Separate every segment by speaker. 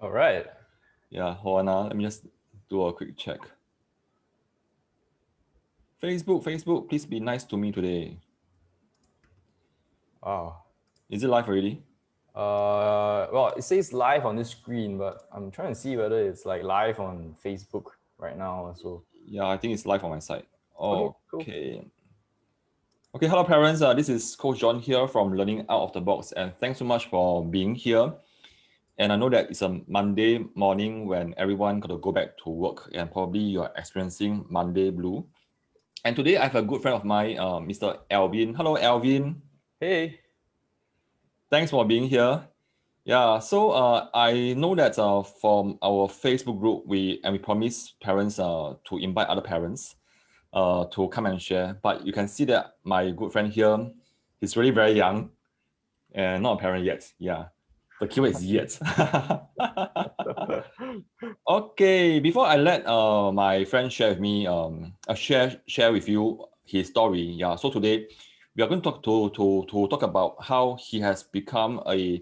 Speaker 1: All right.
Speaker 2: Yeah, hold on. Let me just do a quick check. Facebook, please be nice to me today.
Speaker 1: Wow.
Speaker 2: Is it live already?
Speaker 1: Well, it says live on this screen, but I'm trying to see whether it's like live on Facebook right now. So
Speaker 2: Yeah, I think it's live on my side.
Speaker 1: okay, cool.
Speaker 2: Okay. Okay, hello parents. This is Coach John here from Learning Out of the Box, and thanks so much for being here. And I know that it's a Monday morning when everyone got to go back to work, and probably you're experiencing Monday blue. And today I have a good friend of mine, Mr. Alvin. Hello, Alvin.
Speaker 1: Hey.
Speaker 2: Thanks for being here. Yeah, so I know that from our Facebook group, we promise parents to invite other parents to come and share. But you can see that my good friend here, he's really very young and not a parent yet. Yeah, the keyword is yet. Okay, before I let my friend share with me, share with you his story. Yeah, so today we are going to talk about how he has become a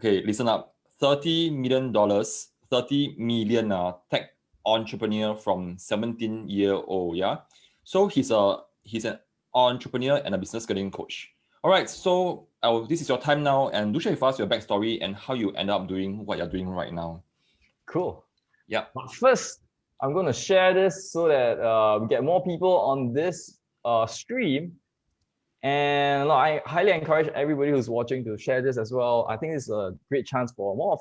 Speaker 2: listen up, $30 million, 30 million tech entrepreneur from 17-year-old. Yeah, so he's an entrepreneur and a business scaling coach. All right, so this is your time now, and do share with us your backstory and how you end up doing what you're doing right now.
Speaker 1: Cool.
Speaker 2: Yeah.
Speaker 1: But first, I'm going to share this so that we get more people on this stream. And I highly encourage everybody who's watching to share this as well. I think it's a great chance for more of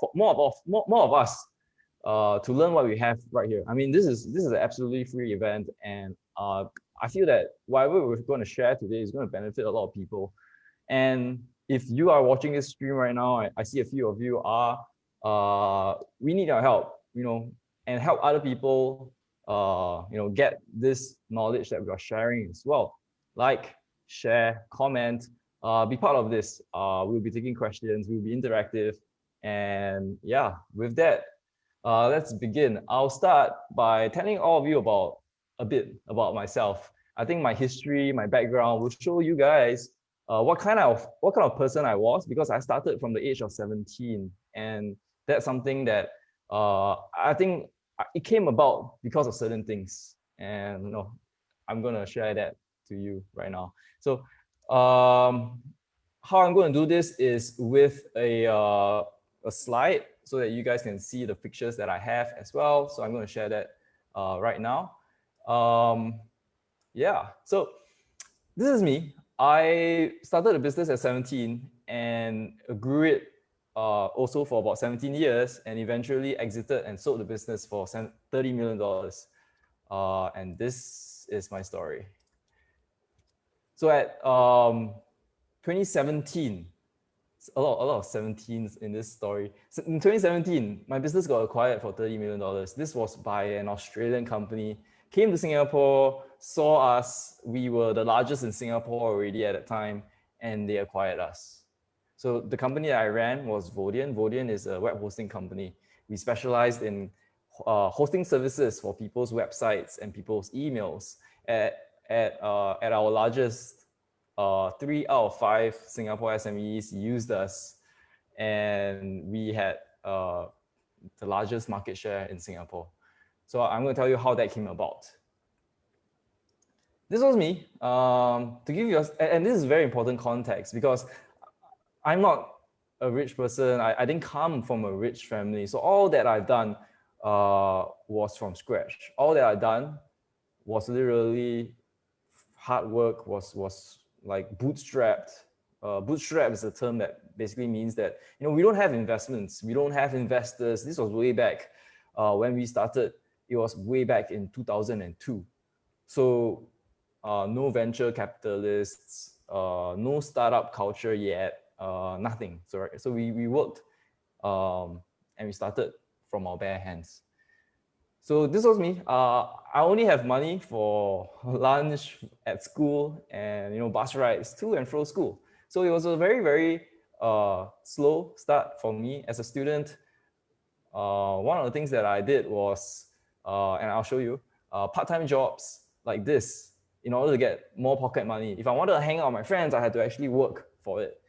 Speaker 1: us to learn what we have right here. I mean, this is an absolutely free event, and I feel that whatever we're going to share today is going to benefit a lot of people. And if you are watching this stream right now, I see a few of you are. We need your help, and help other people, get this knowledge that we are sharing as well. Like, share, comment, be part of this. We'll be taking questions, we'll be interactive. And yeah, with that, let's begin. I'll start by telling all of you a bit about myself. I think my history, my background will show you guys what kind of person I was, because I started from the age of 17, and that's something that I think it came about because of certain things, and I'm gonna share that to you right now. So how I'm going to do this is with a slide so that you guys can see the pictures that I have as well. So I'm going to share that right now. Yeah, so this is me. I started a business at 17 and grew it also for about 17 years, and eventually exited and sold the business for $30 million. And this is my story. So at 2017, a lot of 17s in this story. So in 2017, my business got acquired for $30 million. This was by an Australian company, came to Singapore, saw us. We were the largest in Singapore already at that time, and they acquired us. So the company that I ran was Vodian. Vodian is a web hosting company. We specialized in hosting services for people's websites and people's emails. At our largest, 3 out of 5 Singapore SMEs used us, and we had the largest market share in Singapore. So I'm going to tell you how that came about. This was me. To give you, and this is very important context, because I'm not a rich person. I didn't come from a rich family. So all that I've done was from scratch. All that I've done was literally hard work, was like bootstrapped. Bootstrap is a term that basically means that we don't have investments, we don't have investors. This was way back when we started. It was way back in 2002. So no venture capitalists, no startup culture yet, nothing. So we worked and we started from our bare hands. So this was me. I only have money for lunch at school and bus rides to and from school. So it was a very, very slow start for me as a student. One of the things that I did was, and I'll show you, part-time jobs like this in order to get more pocket money. If I wanted to hang out with my friends, I had to actually work for it.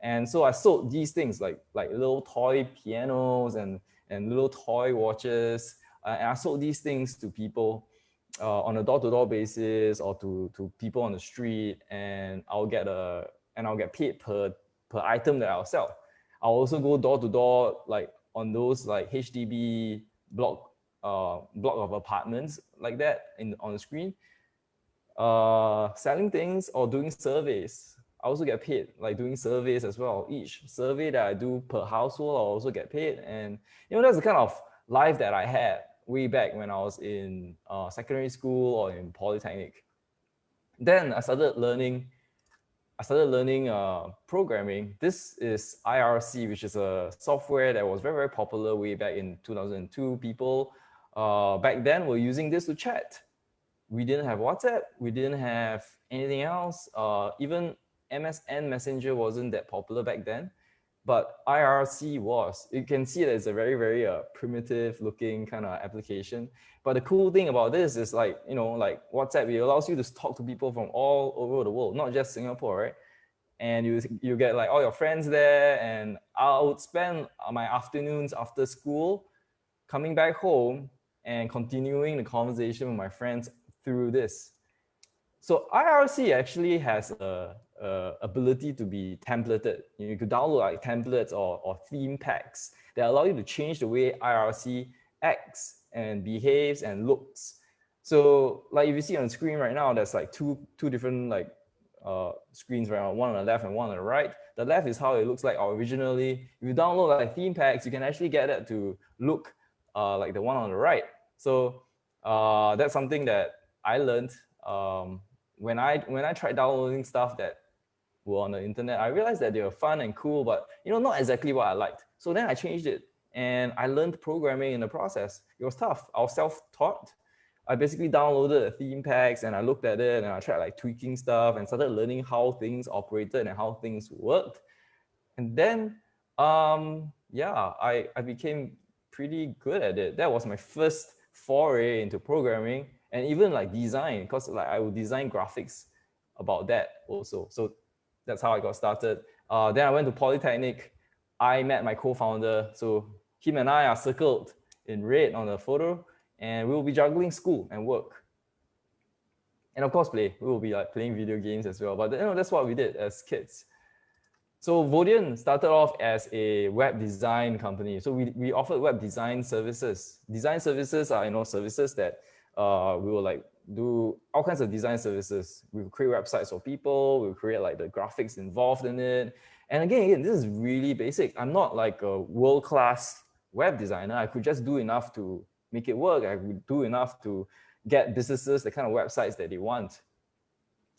Speaker 1: And so I sold these things like little toy pianos and little toy watches. And I sold these things to people on a door-to-door basis or to people on the street, and I'll get paid per item that I'll sell. I'll also go door to door, like on those like HDB block of apartments like that on the screen, selling things or doing surveys. I also get paid like doing surveys as well. Each survey that I do per household, I'll also get paid. And that's the kind of life that I had way back when I was in secondary school or in polytechnic. Then I started learning programming. This is IRC, which is a software that was very, very popular way back in 2002. People back then were using this to chat. We didn't have WhatsApp. We didn't have anything else. Even MSN Messenger wasn't that popular back then, but IRC was. You can see that it's a very, very primitive looking kind of application. But the cool thing about this is like WhatsApp, it allows you to talk to people from all over the world, not just Singapore, right? And you get like all your friends there, and I would spend my afternoons after school coming back home and continuing the conversation with my friends through this. So IRC actually has a ability to be templated. You could download like templates or theme packs that allow you to change the way IRC acts and behaves and looks. So like if you see on the screen right now, there's like two different like screens right now, one on the left and one on the right. The left is how it looks like originally. If you download like theme packs, you can actually get it to look like the one on the right. So that's something that I learned when I tried downloading stuff that were on the internet. I realized that they were fun and cool, but not exactly what I liked. So then I changed it, and I learned programming in the process. It was tough. I was self-taught. I basically downloaded the theme packs and I looked at it and I tried like tweaking stuff and started learning how things operated and how things worked. And then, I became pretty good at it. That was my first foray into programming and even like design, because like I would design graphics about that also. So that's how I got started. Then I went to Polytechnic. I met my co-founder. So him and I are circled in red on the photo, and we will be juggling school and work. And of course, play. We will be like playing video games as well. But that's what we did as kids. So Vodian started off as a web design company. So we offered web design services. Design services are services that we will like do all kinds of design services. We will create websites for people. We will create like the graphics involved in it. And again, this is really basic. I'm not like a world-class web designer. I could just do enough to make it work. I could do enough to get businesses the kind of websites that they want.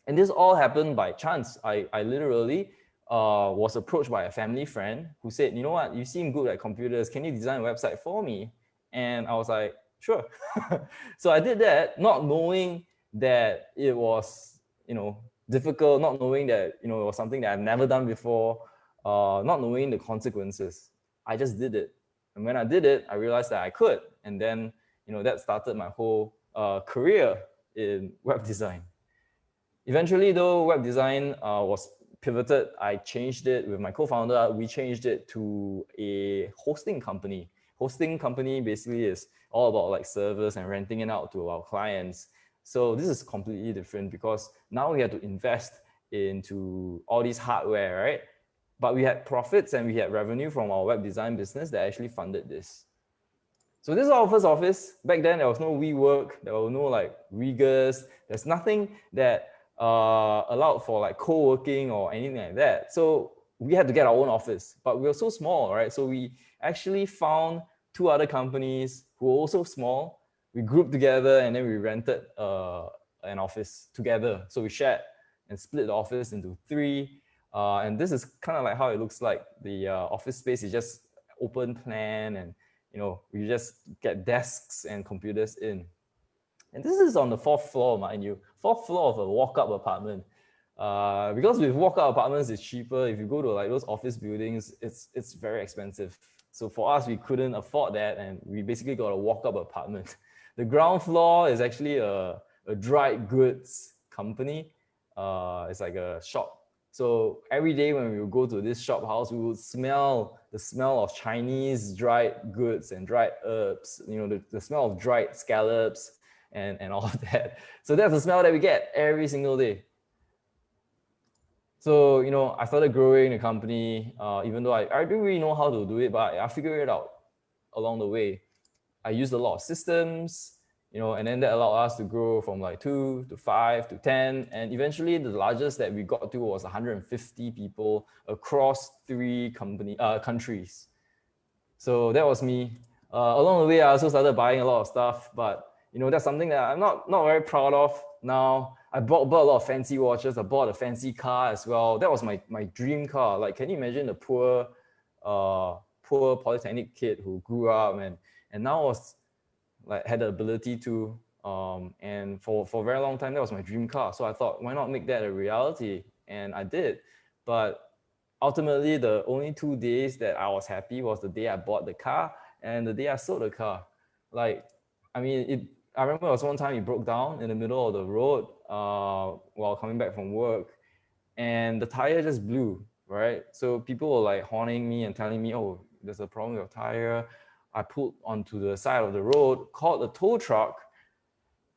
Speaker 1: And this all happened by chance. I literally was approached by a family friend who said, you know what, you seem good at computers. Can you design a website for me? And I was like, sure. So I did that, not knowing that it was, difficult, not knowing that, it was something that I've never done before, not knowing the consequences. I just did it. And when I did it, I realized that I could. And then, that started my whole career in web design. Eventually, though, web design was pivoted. I changed it with my co-founder. We changed it to a hosting company. Hosting company basically is all about like servers and renting it out to our clients. So this is completely different because now we have to invest into all these hardware, right? But we had profits and we had revenue from our web design business that actually funded this. So this is our first office. Back then, there was no WeWork. There were no like Regus. There's nothing that allowed for like co-working or anything like that. So we had to get our own office, but we were so small, right? So we actually found two other companies who were also small. We grouped together and then we rented an office together. So we shared and split the office into three. And this is kind of like how it looks like. The office space is just open plan, and we just get desks and computers in. And this is on the 4th floor, mind you, 4th floor of a walk-up apartment. Because with walk-up apartments, it's cheaper. If you go to like those office buildings, it's very expensive. So for us, we couldn't afford that, and we basically got a walk-up apartment. The ground floor is actually a dried goods company. It's like a shop So every day when we would go to this shop house, we would smell the smell of Chinese dried goods and dried herbs, the smell of dried scallops and all of that. So that's the smell that we get every single day. So, I started growing the company, even though I didn't really know how to do it, but I figured it out along the way. I used a lot of systems, and then that allowed us to grow from like 2 to 5 to 10. And eventually the largest that we got to was 150 people across 3 countries. So that was me. Along the way, I also started buying a lot of stuff, but that's something that I'm not very proud of now. I bought a lot of fancy watches. I bought a fancy car as well. That was my dream car. Like, can you imagine the poor polytechnic kid who grew up and now was like had the ability to and for a very long time that was my dream car. So I thought, why not make that a reality? And I did. But ultimately, the only 2 days that I was happy was the day I bought the car and the day I sold the car. Like, I remember there was one time it broke down in the middle of the road while coming back from work, and the tire just blew, right? So people were like horning me and telling me, oh, there's a problem with your tire. I pulled onto the side of the road, called the tow truck,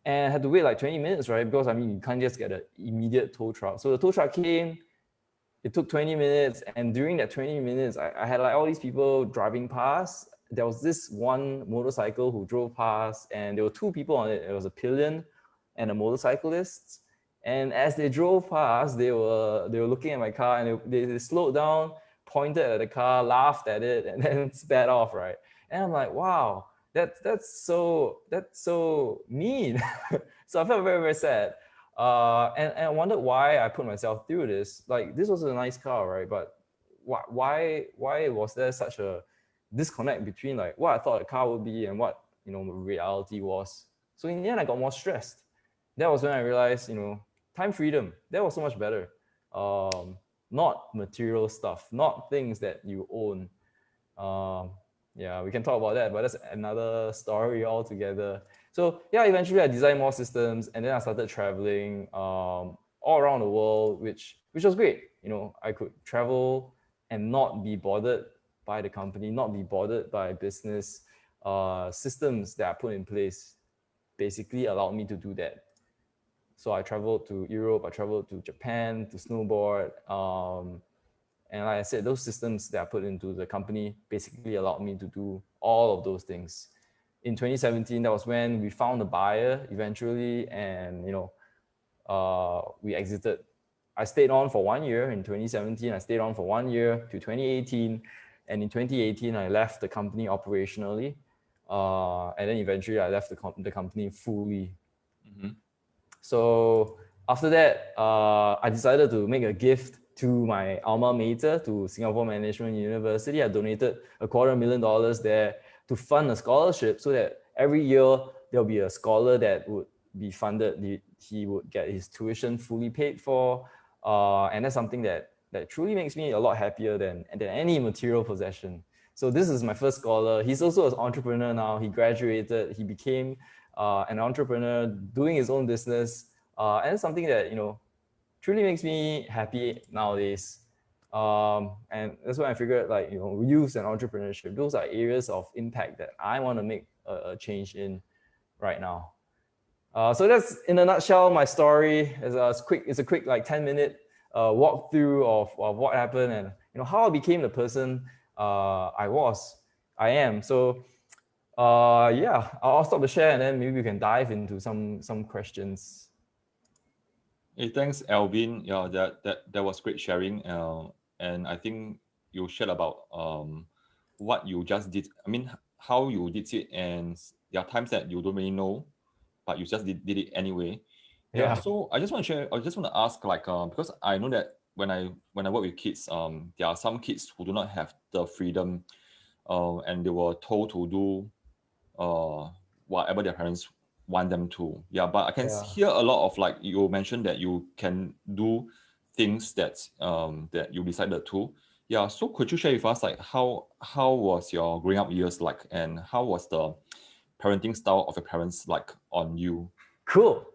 Speaker 1: and had to wait like 20 minutes, right? Because you can't just get an immediate tow truck. So the tow truck came, it took 20 minutes, and during that 20 minutes, I had like all these people driving past. There was this one motorcycle who drove past, and there were 2 people on it. It was a pillion and a motorcyclist. And as they drove past, they were looking at my car, and they slowed down, pointed at the car, laughed at it, and then sped off, right? And I'm like, wow, that's so mean. So I felt very, very sad. And I wondered why I put myself through this. Like, this was a nice car, right? But why was there such a disconnect between like what I thought a car would be and what reality was? So in the end, I got more stressed. That was when I realized, time freedom, that was so much better. Not material stuff, not things that you own. Yeah, we can talk about that, but that's another story altogether. So yeah, eventually I designed more systems, and then I started traveling all around the world, which was great. I could travel and not be bothered by the company, not be bothered by business. Systems that I put in place basically allowed me to do that. So I traveled to Europe, I traveled to Japan to snowboard. And like I said, those systems that I put into the company basically allowed me to do all of those things. In 2017, that was when we found a buyer eventually, and we exited. I stayed on for 1 year in 2017. I stayed on for 1 year to 2018, and in 2018, I left the company operationally, and then eventually I left the company fully. Mm-hmm. So after that, I decided to make a gift to my alma mater, to Singapore Management University. I donated $250,000 there to fund a scholarship so that every year there'll be a scholar that would be funded. He would get his tuition fully paid for. And that's something that truly makes me a lot happier than any material possession. So this is my first scholar. He's also an entrepreneur now. He graduated. He became an entrepreneur doing his own business. And it's something that, truly makes me happy nowadays. And that's when I figured, like, youth and entrepreneurship, those are areas of impact that I want to make a change in right now. So that's, in a nutshell, my story. It's a quick like 10-minute walkthrough of what happened and how I became the person I am. So yeah, I'll stop the share and then maybe we can dive into some questions.
Speaker 2: Hey, thanks, Alvin. Yeah, that was great sharing. And I think you shared about what you just did. I mean, how you did it, and there are times that you don't really know, but you just did it anyway. Yeah. So I just want to share. I just want to ask, like, because I know that when I work with kids, there are some kids who do not have the freedom, and they were told to do, whatever their parents want them to. Yeah, but I can hear a lot of, like, you mentioned that you can do things that that you decided to. Yeah, so could you share with us, like, how was your growing up years like, and how was the parenting style of your parents like on you?
Speaker 1: Cool.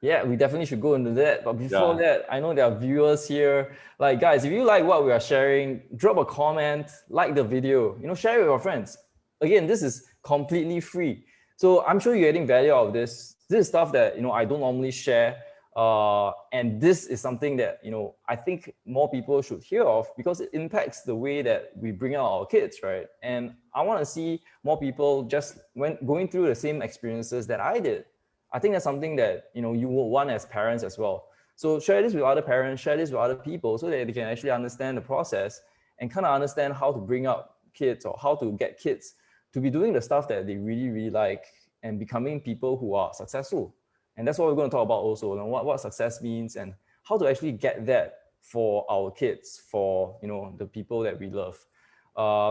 Speaker 1: Yeah, we definitely should go into that. But before
Speaker 2: Yeah.
Speaker 1: that, I know there are viewers here. Like, guys, if you like what we are sharing, drop a comment, like the video, share it with your friends. Again, this is completely free. So I'm sure you're getting value out of this. This is stuff that, I don't normally share. And this is something that, I think more people should hear of because it impacts the way that we bring out our kids, right? And I want to see more people just going through the same experiences that I did. I think that's something that you would want as parents as well. So share this with other parents, share this with other people, so that they can actually understand the process and kind of understand how to bring up kids or how to get kids to be doing the stuff that they really, really like and becoming people who are successful. And that's what we're going to talk about also, what success means and how to actually get that for our kids, for the people that we love.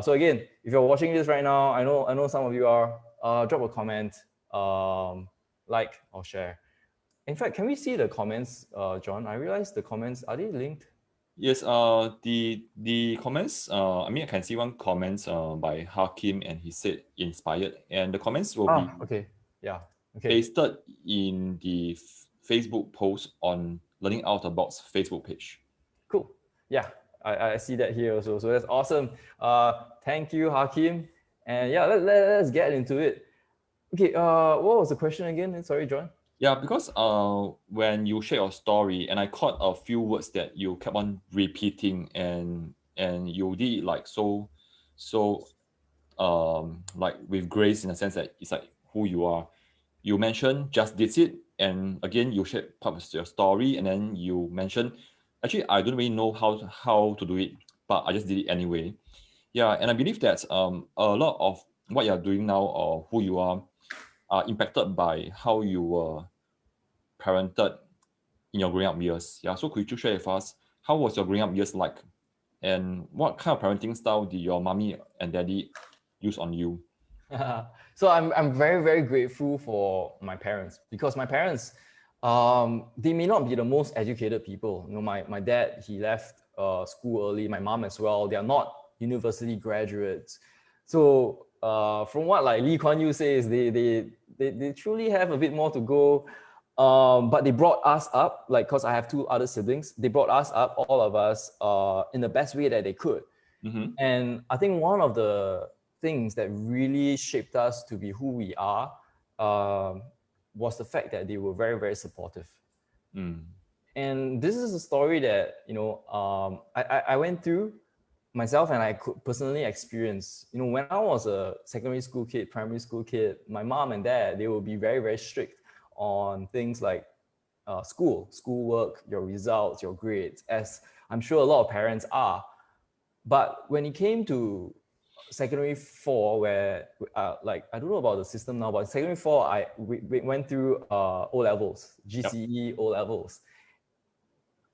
Speaker 1: So again, if you're watching this right now, I know some of you are. Drop a comment. Like or share. In fact, can we see the comments, John? I realized the comments, are they linked?
Speaker 2: Yes, the comments, I mean, I can see one comments by Hakim, and he said inspired, and the comments will be
Speaker 1: Okay. Yeah. Okay.
Speaker 2: pasted in the Facebook post on Learning Out of the Box Facebook page.
Speaker 1: Cool. Yeah, I see that here also. So that's awesome. Thank you, Hakim. And yeah, let's get into it. Okay, what was the question again? Sorry, John.
Speaker 2: Yeah, because when you share your story, and I caught a few words that you kept on repeating, and you did like so like with grace, in a sense that it's like who you are. You mentioned just did it, and again you shared part of your story, and then you mentioned actually I don't really know how to do it, but I just did it anyway. Yeah, and I believe that a lot of what you're doing now or who you are impacted by how you were parented in your growing up years. Yeah, so could you share with us how was your growing up years like, and what kind of parenting style did your mommy and daddy use on you?
Speaker 1: So I'm very, very grateful for my parents because my parents, they may not be the most educated people. My dad, he left school early. My mom as well. They are not university graduates. So from what like Lee Kuan Yew says, they truly have a bit more to go. But they brought us up, like, because I have two other siblings. They brought us up, all of us, in the best way that they could.
Speaker 2: Mm-hmm.
Speaker 1: And I think one of the things that really shaped us to be who we are was the fact that they were very, very supportive.
Speaker 2: Mm.
Speaker 1: And this is a story that I went through myself, and I could personally experience. When I was a secondary school kid, primary school kid, my mom and dad, they will be very, very strict on things like schoolwork, your results, your grades, as I'm sure a lot of parents are. But when it came to secondary four, where like I don't know about the system now, but secondary four, we went through O levels, GCE O levels.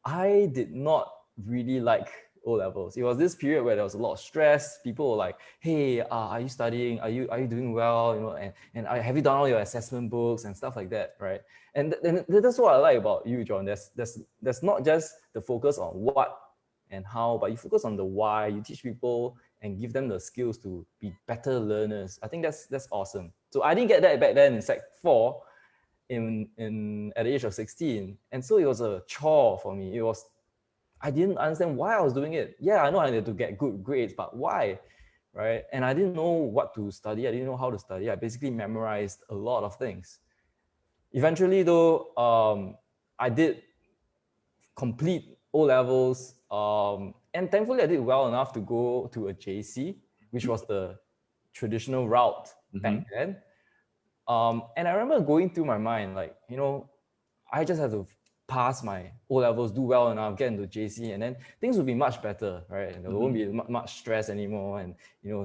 Speaker 1: I did not really like O levels. It was this period where there was a lot of stress. People were like, "Hey, are you studying? Are you doing well? And have you done all your assessment books and stuff like that, right?" And that's what I like about you, John. There's not just the focus on what and how, but you focus on the why. You teach people and give them the skills to be better learners. I think that's awesome. So I didn't get that back then in Sec 4 at the age of 16. And so it was a chore for me. I didn't understand why I was doing it. Yeah, I know I needed to get good grades, but why? Right? And I didn't know what to study. I didn't know how to study. I basically memorized a lot of things. Eventually, though, I did complete O levels, and thankfully I did well enough to go to a JC, which was the traditional route back then. And I remember going through my mind, like, I just have to pass my O levels, do well enough, get into JC, and then things will be much better, right? And there won't be much stress anymore, and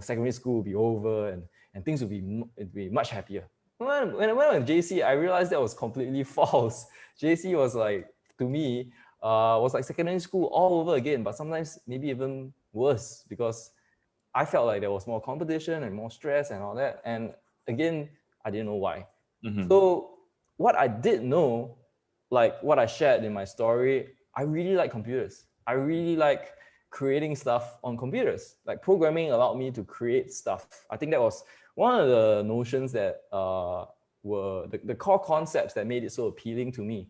Speaker 1: secondary school will be over, and things will be much happier. When I went to JC, I realized that was completely false. JC was like, to me, was like secondary school all over again, but sometimes maybe even worse, because I felt like there was more competition and more stress and all that. And again, I didn't know why. So what I did know, like what I shared in my story, I really like computers. I really like creating stuff on computers. Like programming allowed me to create stuff. I think that was one of the notions that were the core concepts that made it so appealing to me.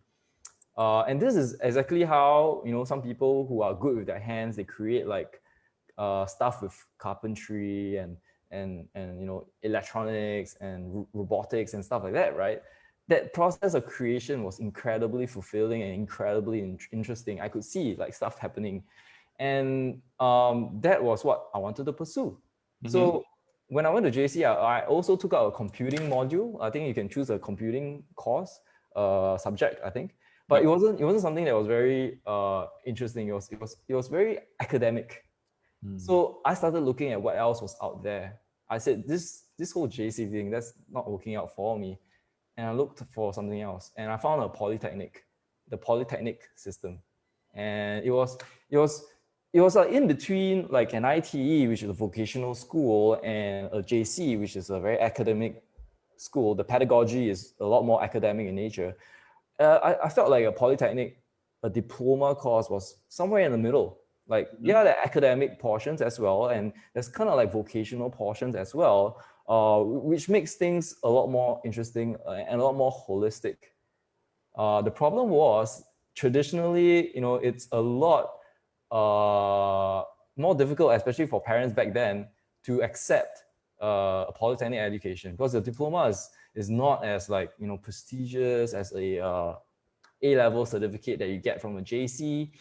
Speaker 1: And this is exactly how, some people who are good with their hands, they create like stuff with carpentry and electronics and robotics and stuff like that, right? That process of creation was incredibly fulfilling and incredibly interesting. I could see like stuff happening, and that was what I wanted to pursue. So when I went to JC, I also took out a computing module. I think you can choose a computing course subject, I think, but it wasn't something that was very interesting. It was very academic. So I started looking at what else was out there. I said, this whole JC thing, that's not working out for me. And I looked for something else. And I found the polytechnic system. And it was like in between like an ITE, which is a vocational school, and a JC, which is a very academic school. The pedagogy is a lot more academic in nature. I felt like a diploma course was somewhere in the middle. Like, yeah, the academic portions as well, and there's kind of like vocational portions as well, which makes things a lot more interesting and a lot more holistic. The problem was traditionally, it's a lot more difficult, especially for parents back then, to accept a polytechnic education, because the diploma is not as like prestigious as a A-level certificate that you get from a JC.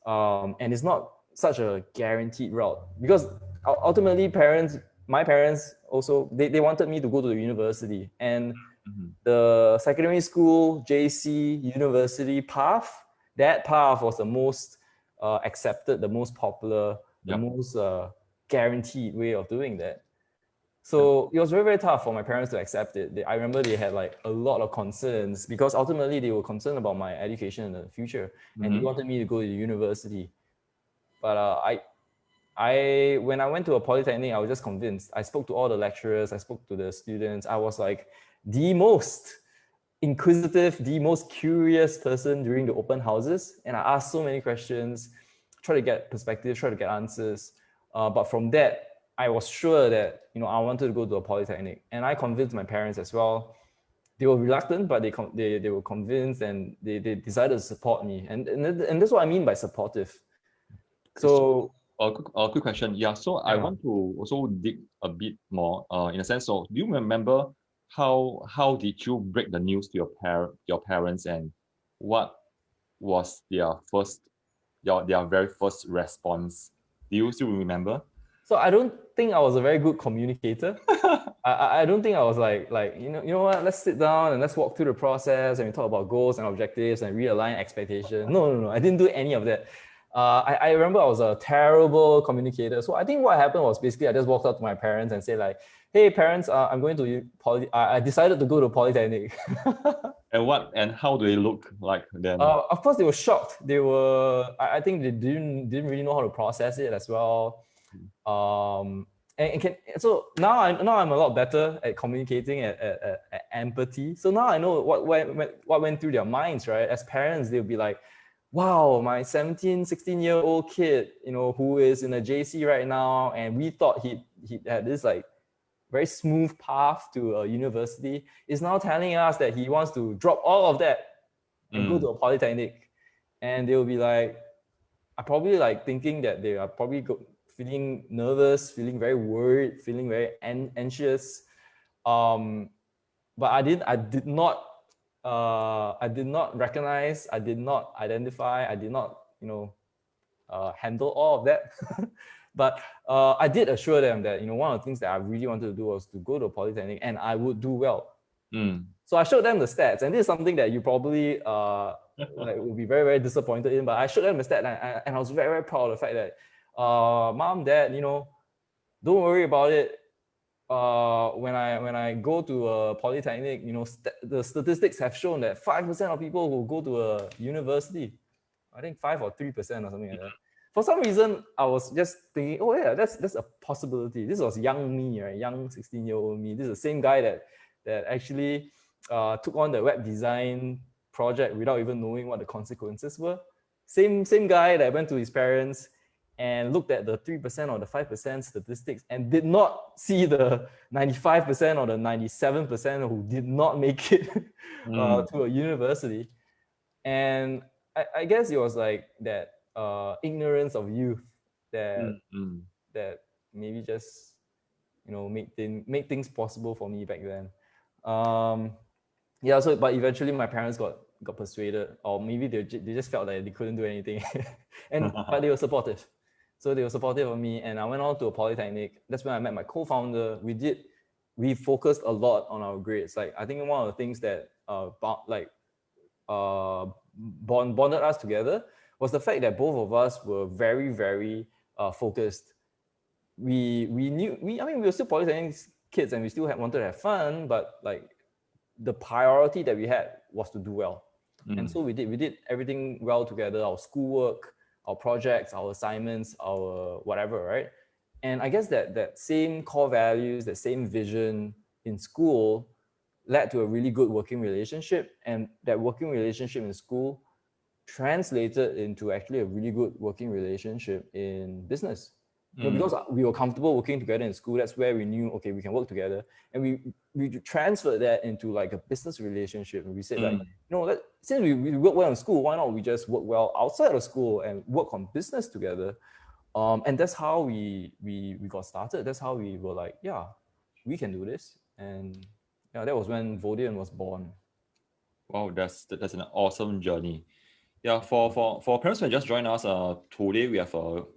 Speaker 1: And it's not such a guaranteed route, because ultimately my parents also, they wanted me to go to the university, and the secondary school, JC, university path, that path was the most accepted, the most popular, the most guaranteed way of doing that. So it was very, very tough for my parents to accept it. I remember they had like a lot of concerns, because ultimately they were concerned about my education in the future, and they wanted me to go to university. But when I went to a polytechnic, I was just convinced. I spoke to all the lecturers, I spoke to the students. I was like the most inquisitive, the most curious person during the open houses, and I asked so many questions, try to get perspectives, try to get answers. But from that, I was sure that I wanted to go to a polytechnic, and I convinced my parents as well. They were reluctant, but they were convinced, and they decided to support me, and that's what I mean by supportive. So
Speaker 2: a quick question. Yeah, so I want to also dig a bit more in a sense. So do you remember how did you break the news to your parents, and what was their very first response? Do you still remember?
Speaker 1: So I don't think I was a very good communicator. I don't think I was like you know what, let's sit down and let's walk through the process and we talk about goals and objectives and realign expectations. No, I didn't do any of that. I remember I was a terrible communicator. So I think what happened was basically I just walked up to my parents and said like, hey parents, I'm going to I decided to go to Polytechnic.
Speaker 2: And how do they look like then?
Speaker 1: Of course they were shocked. I think they didn't really know how to process it as well. So now I'm a lot better at communicating, at empathy. So now I know what went through their minds, right? As parents, they'll be like, wow, my 17, 16-year-old kid, who is in a JC right now, and we thought he had this like very smooth path to a university, is now telling us that he wants to drop all of that and go to a polytechnic. And they'll be like, I probably like thinking that they are probably feeling nervous, feeling very worried, feeling very anxious. But I did not recognize, I did not identify, I did not, handle all of that. But I did assure them that, one of the things that I really wanted to do was to go to a polytechnic, and I would do well. So I showed them the stats, and this is something that you probably will be very, very disappointed in, but I showed them the stats, and I was very, very proud of the fact that, mom, dad, don't worry about it. When I go to a polytechnic, the statistics have shown that 5% of people who go to a university, I think 5 or 3% or something like that. For some reason, I was just thinking, oh yeah, that's a possibility. This was young me, right? Young 16-year-old me. This is the same guy that actually took on the web design project without even knowing what the consequences were. Same guy that went to his parents and looked at the 3% or the 5% statistics and did not see the 95% or the 97% who did not make it to a university. And I guess it was like that ignorance of youth that
Speaker 2: Mm.
Speaker 1: that maybe just make things possible for me back then. Um, yeah. So, but eventually my parents got persuaded, or maybe they just felt that they couldn't do anything, but they were supportive. So they were supportive of me, and I went on to a polytechnic. That's when I met my co-founder. We focused a lot on our grades. Like I think one of the things that bonded us together was the fact that both of us were very, very focused. We knew I mean we were still polytechnic kids and we still wanted to have fun, but like the priority that we had was to do well. And so we did everything well together, our schoolwork, our projects, our assignments, our whatever, right? And I guess that same core values, that same vision in school led to a really good working relationship, and that working relationship in school translated into actually a really good working relationship in business. Because we were comfortable working together in school, that's where we knew, okay, we can work together. And we transferred that into like a business relationship. And we said like, since we work well in school, why not we just work well outside of school and work on business together? And that's how we got started. That's how we were like, yeah, we can do this. And yeah, that was when Vodian was born.
Speaker 2: Wow, that's an awesome journey. Yeah, for parents who just joined us, today we have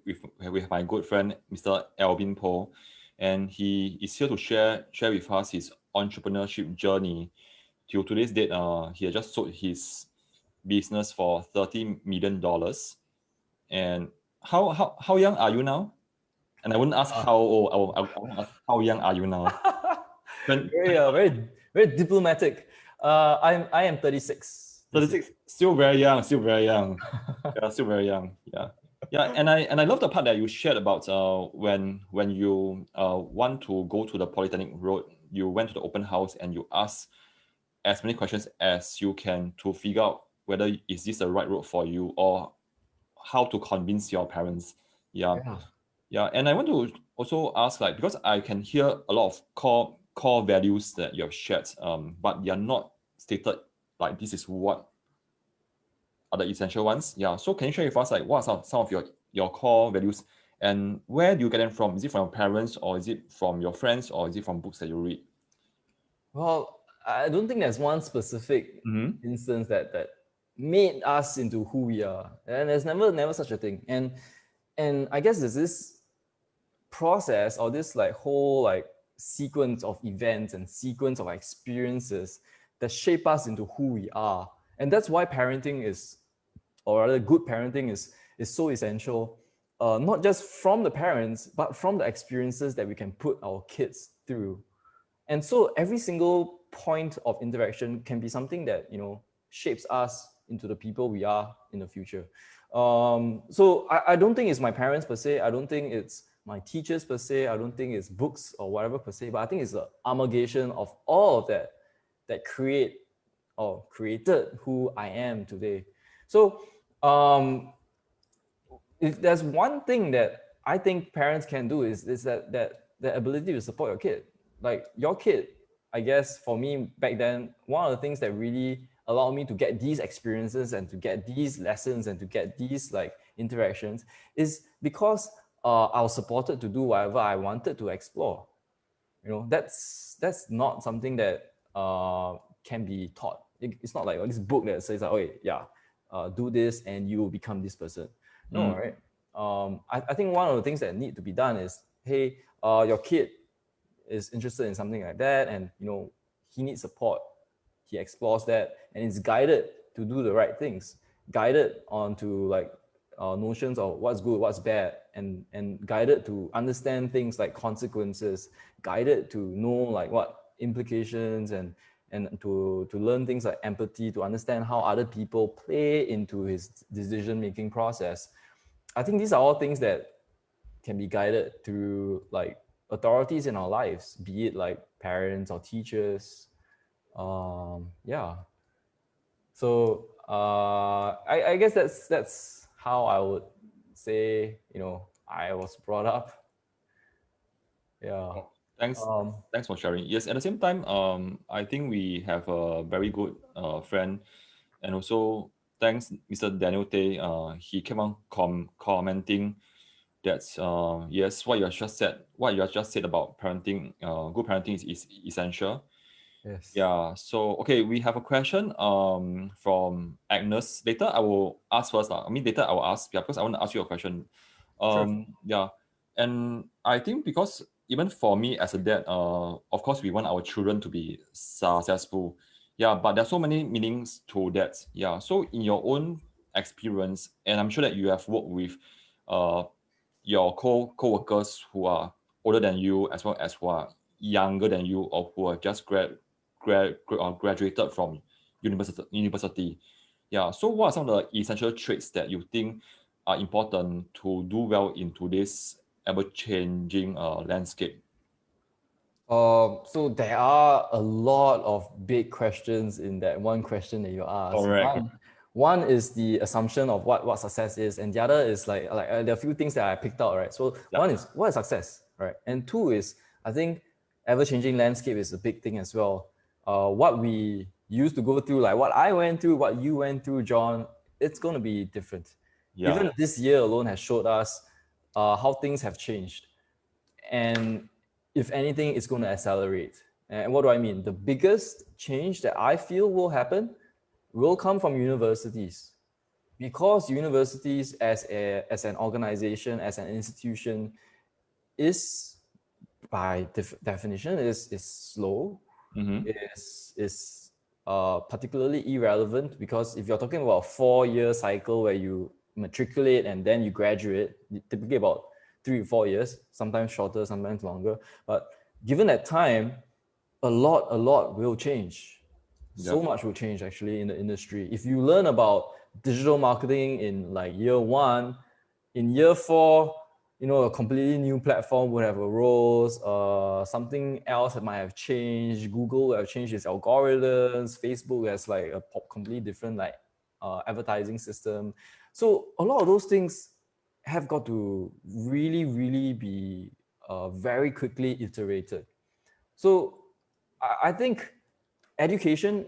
Speaker 2: we have my good friend Mr. Alvin Poh, and he is here to share with us his entrepreneurship journey. Till today's date, he has just sold his business for $30 million. And how young are you now? And I wouldn't ask how old. I want to ask how young are you now?
Speaker 1: Very diplomatic. I am 36.
Speaker 2: 36, still very young, still very young. Yeah, still very young. Yeah. Yeah, and I love the part that you shared about when you want to go to the Polytechnic road, you went to the open house and you asked as many questions as you can to figure out whether is this the right road for you, or how to convince your parents. Yeah.
Speaker 1: Yeah.
Speaker 2: Yeah, and I want to also ask, like, because I can hear a lot of core values that you have shared, but they are not stated like this is what are the essential ones. Yeah, so can you share with us like what are some of your core values, and where do you get them from? Is it from your parents, or is it from your friends, or is it from books that you read?
Speaker 1: Well, I don't think there's one specific
Speaker 2: Mm-hmm.
Speaker 1: instance that made us into who we are, and there's never such a thing. And I guess there's this process, or this like whole like sequence of events and sequence of experiences that shape us into who we are. And that's why parenting is, or rather good parenting is so essential, not just from the parents but from the experiences that we can put our kids through. And so every single point of interaction can be something that shapes us into the people we are in the future. So I don't think it's my parents per se. I don't think it's my teachers per se. I don't think it's books or whatever per se. But I think it's the amalgamation of all of that that created who I am today. So if there's one thing that I think parents can do is that ability to support your kid. Like your kid, I guess for me back then, one of the things that really allowed me to get these experiences and to get these lessons and to get these like interactions is because I was supported to do whatever I wanted to explore. That's not something that can be taught. It's not like this book that says, "Oh yeah, do this and you will become this person." No, right? I think one of the things that need to be done is, hey, your kid is interested in something like that, and he needs support. He explores that, and is guided to do the right things, guided onto like notions of what's good, what's bad, and guided to understand things like consequences, guided to know like what implications, and to learn things like empathy, to understand how other people play into his decision making process. I think these are all things that can be guided through like authorities in our lives, be it like parents or teachers. Yeah. So I guess that's how I would say I was brought up. Yeah.
Speaker 2: Oh, thanks.
Speaker 1: Um,
Speaker 2: Thanks for sharing. Yes, at the same time, I think we have a very good friend, and also thanks, Mr. Daniel Tay. He kept on commenting that yes, what you have just said about parenting, good parenting is essential.
Speaker 1: Yes.
Speaker 2: Yeah. So okay, we have a question from Agnes. Later I will ask first. Later I will ask, because I want to ask you a question.
Speaker 1: Sure.
Speaker 2: Yeah. And I think because even for me as a dad, of course we want our children to be successful. Yeah, but there's so many meanings to that. Yeah. So in your own experience, and I'm sure that you have worked with uh your co-workers who are older than you, as well as who are younger than you, or who are just graduated from university. Yeah. So what are some of the essential traits that you think are important to do well in today's ever-changing landscape?
Speaker 1: So there are a lot of big questions in that one question that you asked.
Speaker 2: Correct.
Speaker 1: One is the assumption of what success is, and the other is there are a few things that I picked out, right? So
Speaker 2: Yeah.
Speaker 1: one is what is success, right? And two is, I think ever-changing landscape is a big thing as well. What we used to go through, like what I went through, what you went through, John, it's going to be different.
Speaker 2: Yeah.
Speaker 1: Even this year alone has showed us how things have changed. And if anything, it's going to accelerate. And what do I mean? The biggest change that I feel will happen will come from universities, because universities as an organization, as an institution, is by definition is slow, is particularly irrelevant, because if you're talking about a 4-year cycle where you matriculate and then you graduate, typically about 3 to 4 years, sometimes shorter, sometimes longer. But given that time, a lot will change. So much will change actually in the industry. If you learn about digital marketing in like year 1, in year 4, a completely new platform would have arose. Something else that might have changed. Google will have changed its algorithms. Facebook has like a completely different advertising system. So a lot of those things have got to really be very quickly iterated. So I think education,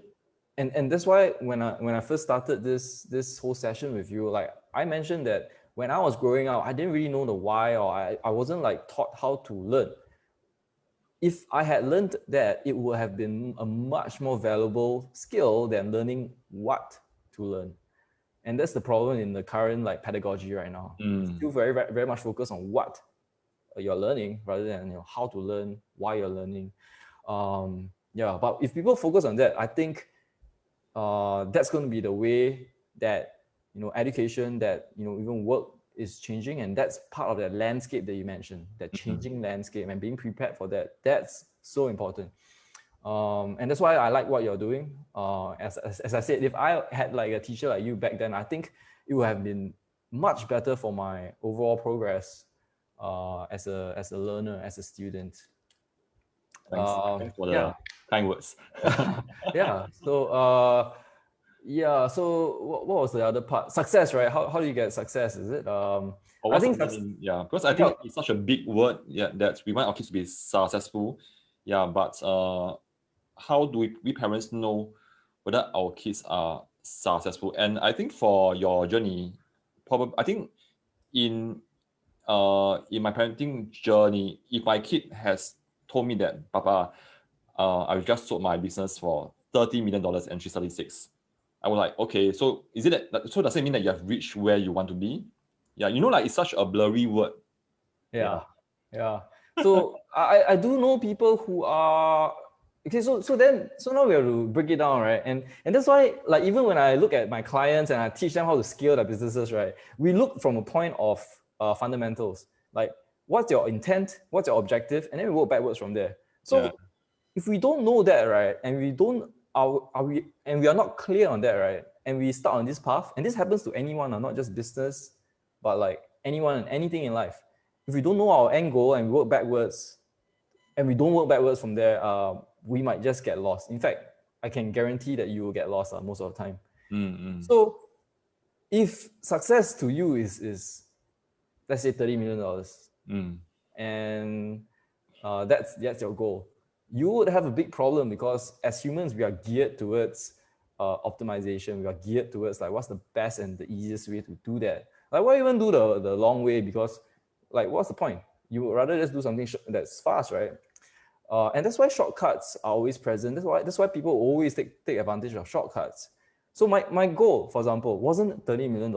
Speaker 1: and that's why when I first started this whole session with you, like I mentioned that when I was growing up, I didn't really know the why, or I wasn't like taught how to learn. If I had learned that, it would have been a much more valuable skill than learning what to learn. And that's the problem in the current like pedagogy right now. It's still very much focused on what you're learning rather than how to learn, why you're learning. But if people focus on that, I think that's going to be the way that education, that even work is changing, and that's part of that landscape that you mentioned, that changing landscape, and being prepared for that. That's so important. And that's why I like what you're doing. As I said, if I had like a teacher like you back then, I think it would have been much better for my overall progress as a learner, as a student.
Speaker 2: Thanks for the kind words.
Speaker 1: Yeah. So So what was the other part? Success, right? How do you get success? Is it I think
Speaker 2: because I think it's such a big word, that we want our kids to be successful. Yeah, but how do we parents know whether our kids are successful? And I think for your journey, probably I think in my parenting journey, if my kid has told me that, Papa, I just sold my business for $30 million and she's 36. I was like, okay, so is it that, so does it mean that you have reached where you want to be? Yeah, like it's such a blurry word.
Speaker 1: Yeah. So I do know people who are okay. So now we have to break it down, right? And that's why, like, even when I look at my clients and I teach them how to scale their businesses, right, we look from a point of fundamentals, like what's your intent, what's your objective, and then we work backwards from there. So if we don't know that, right, and we don't we are not clear on that, right, and we start on this path, and this happens to anyone, not just business, but like anyone and anything in life. If we don't know our end goal and we work backwards, and we don't work backwards from there, we might just get lost. In fact, I can guarantee that you will get lost most of the time. So if success to you is let's say $30 million, and that's your goal, you would have a big problem, because as humans, we are geared towards optimization. We are geared towards like what's the best and the easiest way to do that. Like why even do the long way? Because like what's the point? You would rather just do something that's fast, right? And that's why shortcuts are always present. That's why people always take advantage of shortcuts. So my goal, for example, wasn't $30 million.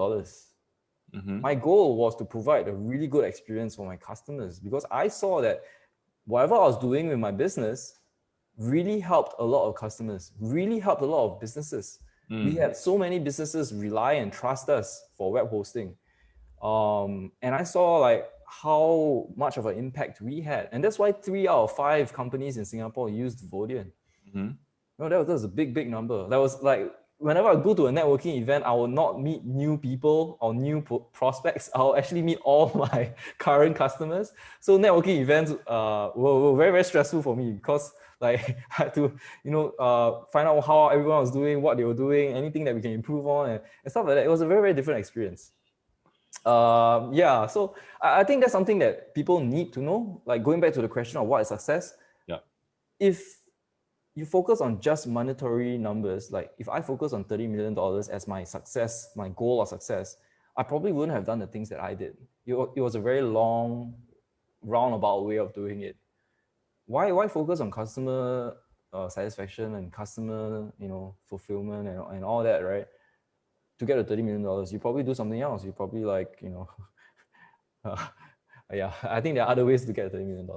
Speaker 1: My goal was to provide a really good experience for my customers, because I saw that whatever I was doing with my business really helped a lot of customers, really helped a lot of businesses. We had so many businesses rely and trust us for web hosting. And I saw like how much of an impact we had. And that's why 3 out of 5 companies in Singapore used Vodian. No, that was a big number. That was like, whenever I go to a networking event, I will not meet new people or new prospects. I'll actually meet all my current customers. So networking events were very, very stressful for me, because like I had to, find out how everyone was doing, what they were doing, anything that we can improve on, and stuff like that. It was a very, very different experience. Yeah, so I think that's something that people need to know. Like going back to the question of what is success.
Speaker 2: Yeah.
Speaker 1: If you focus on just monetary numbers, like if I focus on $30 million as my success, my goal of success, I probably wouldn't have done the things that I did. It was a very long, roundabout way of doing it. Why focus on customer satisfaction and customer, fulfillment and all that, right? To get the $30 million, you probably do something else. You probably like, yeah, I think there are other ways to get $30 million.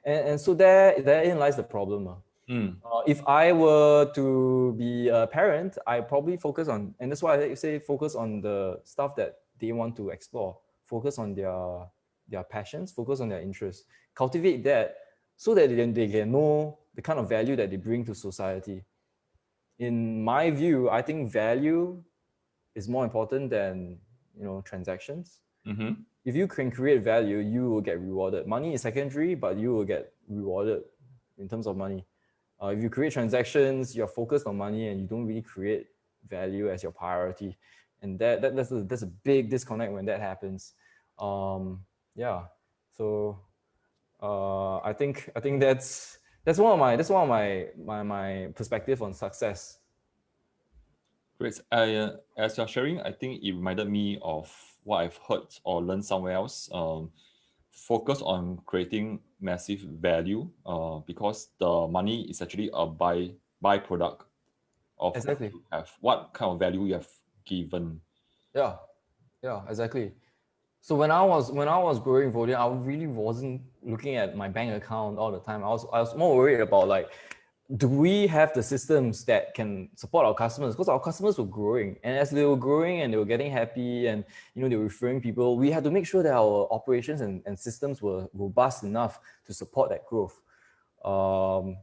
Speaker 1: And so therein lies the problem. If I were to be a parent, I probably focus on, and that's why I say focus on the stuff that they want to explore, focus on their passions, focus on their interests, cultivate that so that they can know the kind of value that they bring to society. In my view, I think value is more important than transactions. If you can create value, you will get rewarded. Money is secondary, but you will get rewarded in terms of money. If you create transactions, you're focused on money and you don't really create value as your priority, and that's a big disconnect when that happens. Yeah, so I think that's one of my perspective on success.
Speaker 2: Great. As you're sharing, I think it reminded me of what I've heard or learned somewhere else. Focus on creating massive value, because the money is actually a byproduct of
Speaker 1: Exactly.
Speaker 2: what kind of value you have given.
Speaker 1: Yeah, exactly. So when I was growing Vodian, I really wasn't looking at my bank account all the time. I was more worried about like, do we have the systems that can support our customers? Because our customers were growing, and as they were growing and they were getting happy, and they were referring people, we had to make sure that our operations and systems were robust enough to support that growth. And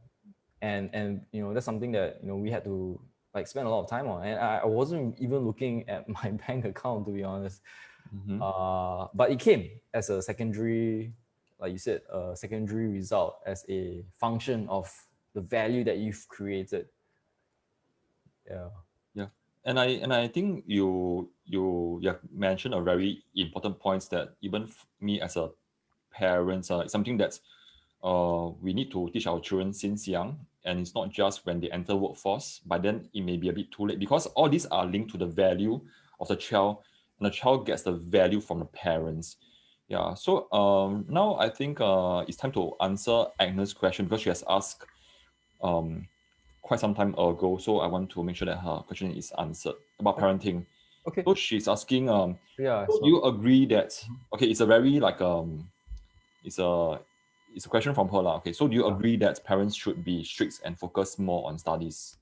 Speaker 1: that's something that we had to like spend a lot of time on, and I wasn't even looking at my bank account, to be honest. But it came as a secondary, like you said, a secondary result, as a function of the value that you've created.
Speaker 2: Yeah, and I think you have mentioned a very important point that even me as a parent, it's something that we need to teach our children since young, and it's not just when they enter workforce, but then it may be a bit too late, because all these are linked to the value of the child, and the child gets the value from the parents. Yeah, so now I think it's time to answer Agnes' question, because she has asked quite some time ago, so I want to make sure that her question is answered about parenting.
Speaker 1: Okay.
Speaker 2: So she's asking,
Speaker 1: Yeah.
Speaker 2: do you agree that, okay, it's a very like it's a question from her. Okay, so do you agree that parents should be strict and focus more on studies?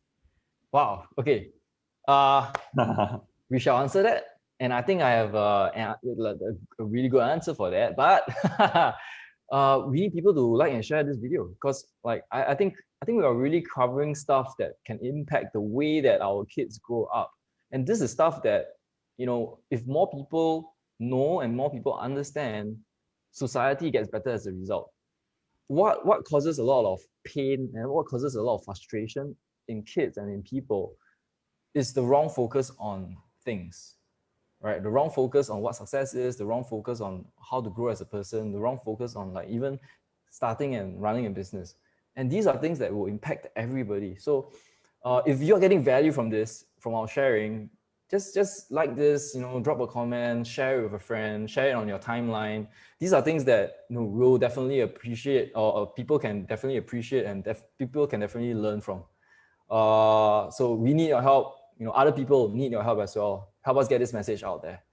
Speaker 1: Wow. Okay. We shall answer that, and I think I have a really good answer for that. But we need people to like and share this video, because like I think we are really covering stuff that can impact the way that our kids grow up, and this is stuff that if more people know and more people understand, society gets better as a result. What causes a lot of pain and what causes a lot of frustration in kids and in people is the wrong focus on things, right? The wrong focus on what success is, the wrong focus on how to grow as a person, the wrong focus on like even starting and running a business. And these are things that will impact everybody. So if you're getting value from this, from our sharing, just like this, drop a comment, share it with a friend, share it on your timeline. These are things that we'll definitely appreciate, or people can definitely appreciate, and people can definitely learn from. So we need your help. Other people need your help as well. Help us get this message out there.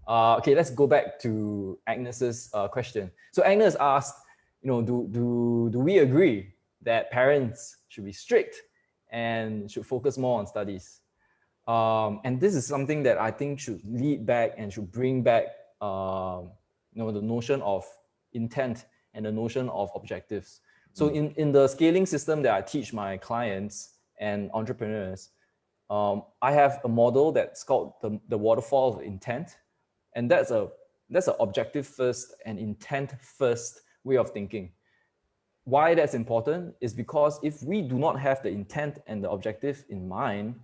Speaker 1: Okay, let's go back to Agnes's question. So Agnes asked, do we agree that parents should be strict and should focus more on studies? And this is something that I think should lead back and should bring back, the notion of intent and the notion of objectives. So in the scaling system that I teach my clients and entrepreneurs, I have a model that's called the Waterfall Intent, and that's an objective first and intent first way of thinking. Why that's important is because if we do not have the intent and the objective in mind,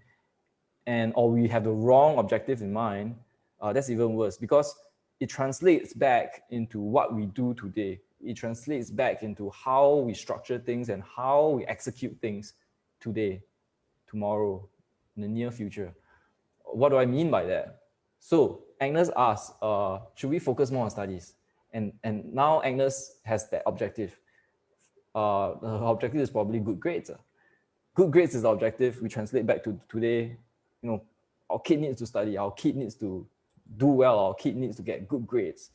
Speaker 1: or we have the wrong objective in mind, that's even worse, because it translates back into what we do today. It translates back into how we structure things and how we execute things today, tomorrow, in the near future. What do I mean by that? So Agnes asked, should we focus more on studies? And now Agnes has that objective. Her objective is probably good grades. Good grades is the objective. We translate back to today. Our kid needs to study. Our kid needs to do well. Our kid needs to get good grades.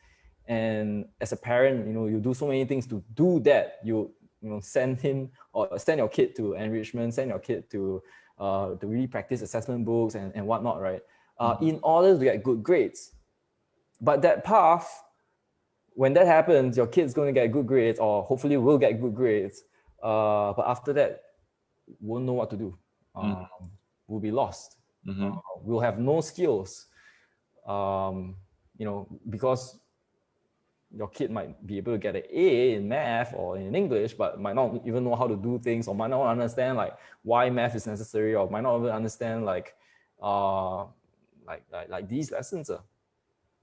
Speaker 1: And as a parent, you do so many things to do that. You send him or send your kid to enrichment, send your kid to really practice assessment books and whatnot, right? In order to get good grades. But that path, when that happens, your kid's going to get good grades, or hopefully will get good grades. But after that, won't know what to do. We'll be lost. We'll have no skills. Because your kid might be able to get an A in math or in English, but might not even know how to do things, or might not understand like why math is necessary, or might not even understand like these lessons.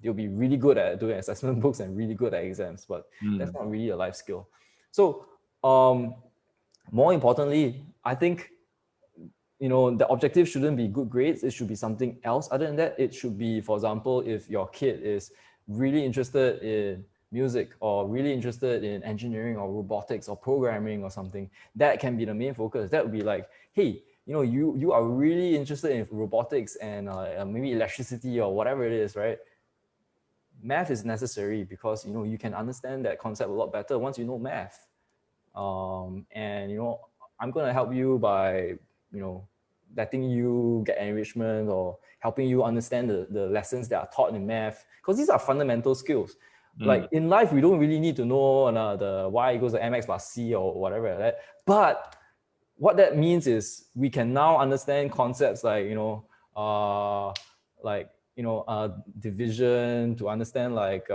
Speaker 1: They'll be really good at doing assessment books and really good at exams, but that's not really a life skill. So more importantly, I think the objective shouldn't be good grades. It should be something else other than that. It should be, for example, if your kid is really interested in music, or really interested in engineering or robotics or programming or something, that can be the main focus. That would be like, hey, you are really interested in robotics and maybe electricity or whatever it is, right? Math is necessary because you can understand that concept a lot better once you know math. And I'm going to help you by letting you get enrichment, or helping you understand the lessons that are taught in math, because these are fundamental skills. Like in life, we don't really need to know the y equals to mx plus c or whatever like that. But what that means is we can now understand concepts like division, to understand like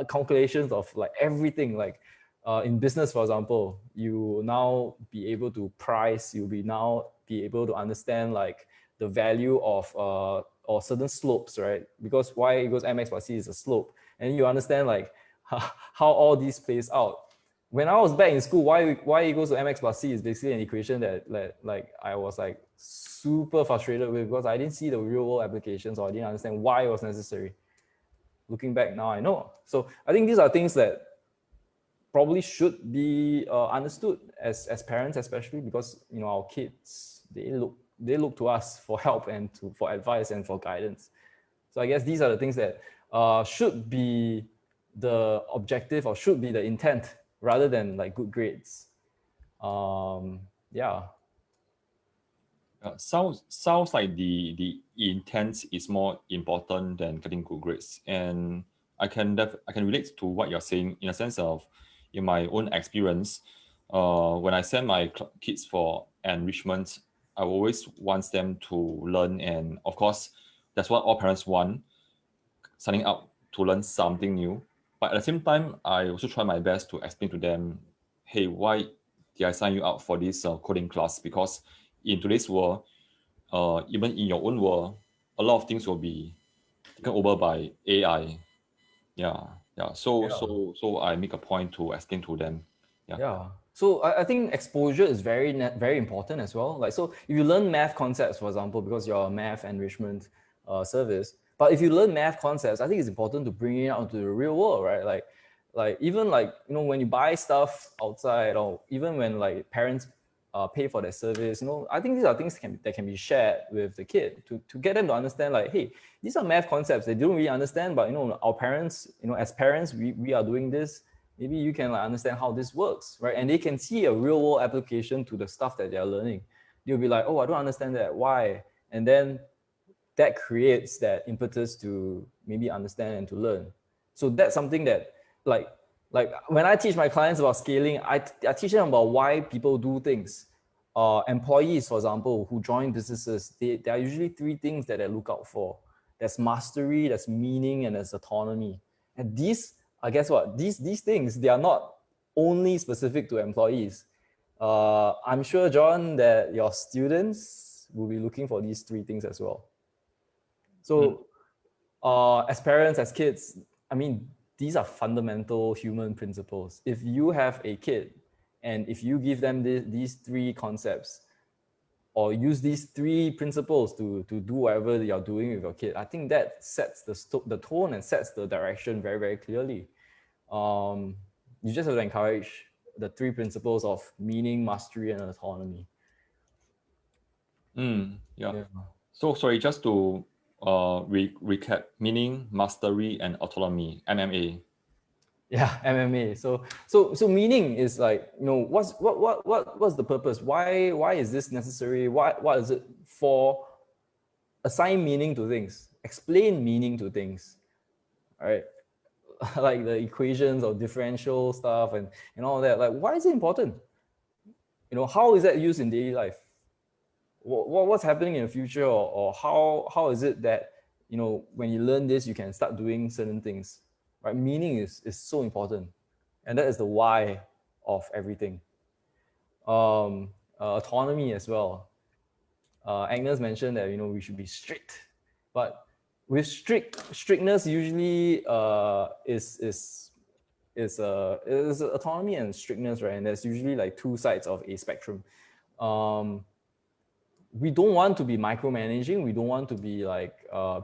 Speaker 1: calculations of like everything. Like in business, for example, you now be able to price. You'll now be able to understand like the value of or certain slopes, right? Because y equals mx plus c is a slope, and you understand like how all these plays out. When I was back in school, y equals to mx plus c is basically an equation that like I was like super frustrated with, because I didn't see the real world applications, or I didn't understand why it was necessary. Looking back now, I know. So I think these are things that probably should be understood as parents, especially because our kids, they look to us for help and for advice and for guidance. So I guess these are the things that should be the objective, or should be the intent, rather than like good grades. Yeah.
Speaker 2: Sounds like the intent is more important than getting good grades, and I can relate to what you're saying, in a sense of, in my own experience, when I send my kids for enrichment, I always want them to learn, and of course that's what all parents want, signing up to learn something new. But at the same time, I also try my best to explain to them, hey, why did I sign you up for this coding class? Because in today's world, even in your own world, a lot of things will be taken over by AI. Yeah. So I make a point to explain to them.
Speaker 1: Yeah. So I think exposure is very important as well. Like, so if you learn math concepts, for example, because you're a math enrichment service, but if you learn math concepts, I think it's important to bring it out into the real world, right? Like even like, you know, when you buy stuff outside, or even when like parents pay for their service, you know, I think these are things that can be shared with the kid to get them to understand, like, hey, these are math concepts they don't really understand, but, you know, our parents, you know, as parents, we are doing this. Maybe you can like understand how this works, right? And they can see a real world application to the stuff that they're learning. They'll be like, oh, I don't understand that. Why? And then that creates that impetus to maybe understand and to learn. So that's something that like when I teach my clients about scaling, I teach them about why people do things. Employees, for example, who join businesses, there are usually three things that they look out for. There's mastery, there's meaning, and there's autonomy. And these, I guess what, these things, they are not only specific to employees. I'm sure, John, that your students will be looking for these three things as well. So as parents, as kids, I mean, these are fundamental human principles. If you have a kid and if you give them these three concepts or use these three principles to do whatever you're doing with your kid, I think that sets the tone and sets the direction very, very clearly. You just have to encourage the three principles of meaning, mastery, and autonomy.
Speaker 2: Yeah. So sorry, just to recap: meaning, mastery, and autonomy. MMA.
Speaker 1: Yeah, MMA. So meaning is like, you know, what's the purpose? Why is this necessary? What is it for? Assign meaning to things. Explain meaning to things. All right. Like the equations or differential stuff and all that. Like, why is it important? You know, how is that used in daily life? What's happening in the future, or how is it that, you know, when you learn this, you can start doing certain things, right? Meaning is so important, and that is the why of everything. Autonomy as well. Agnes mentioned that, you know, we should be strict, but with strictness usually is autonomy and strictness, right? And there's usually like two sides of a spectrum. We don't want to be micromanaging. We don't want to be like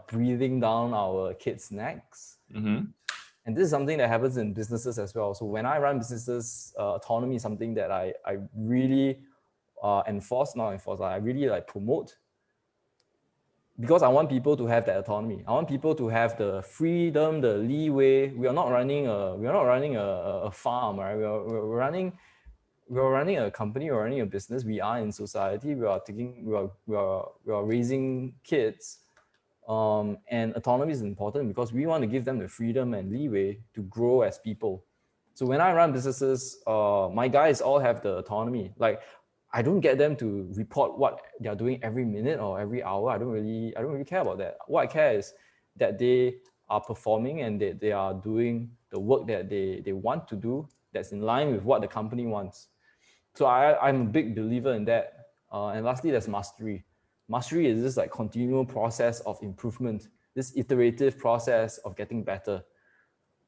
Speaker 1: breathing down our kids' necks. And this is something that happens in businesses as well. So when I run businesses, autonomy is something that I really I really like promote, because I want people to have that autonomy. I want people to have the freedom, the leeway. We are not running a farm, right? We're running a company, we're running a business. We are in society. We are raising kids. And autonomy is important because we want to give them the freedom and leeway to grow as people. So when I run businesses, my guys all have the autonomy. Like, I don't get them to report what they're doing every minute or every hour. I don't really care about that. What I care is that they are performing and they are doing the work that they want to do, that's in line with what the company wants. So I'm a big believer in that. And lastly, there's mastery. Mastery is this like continual process of improvement, this iterative process of getting better.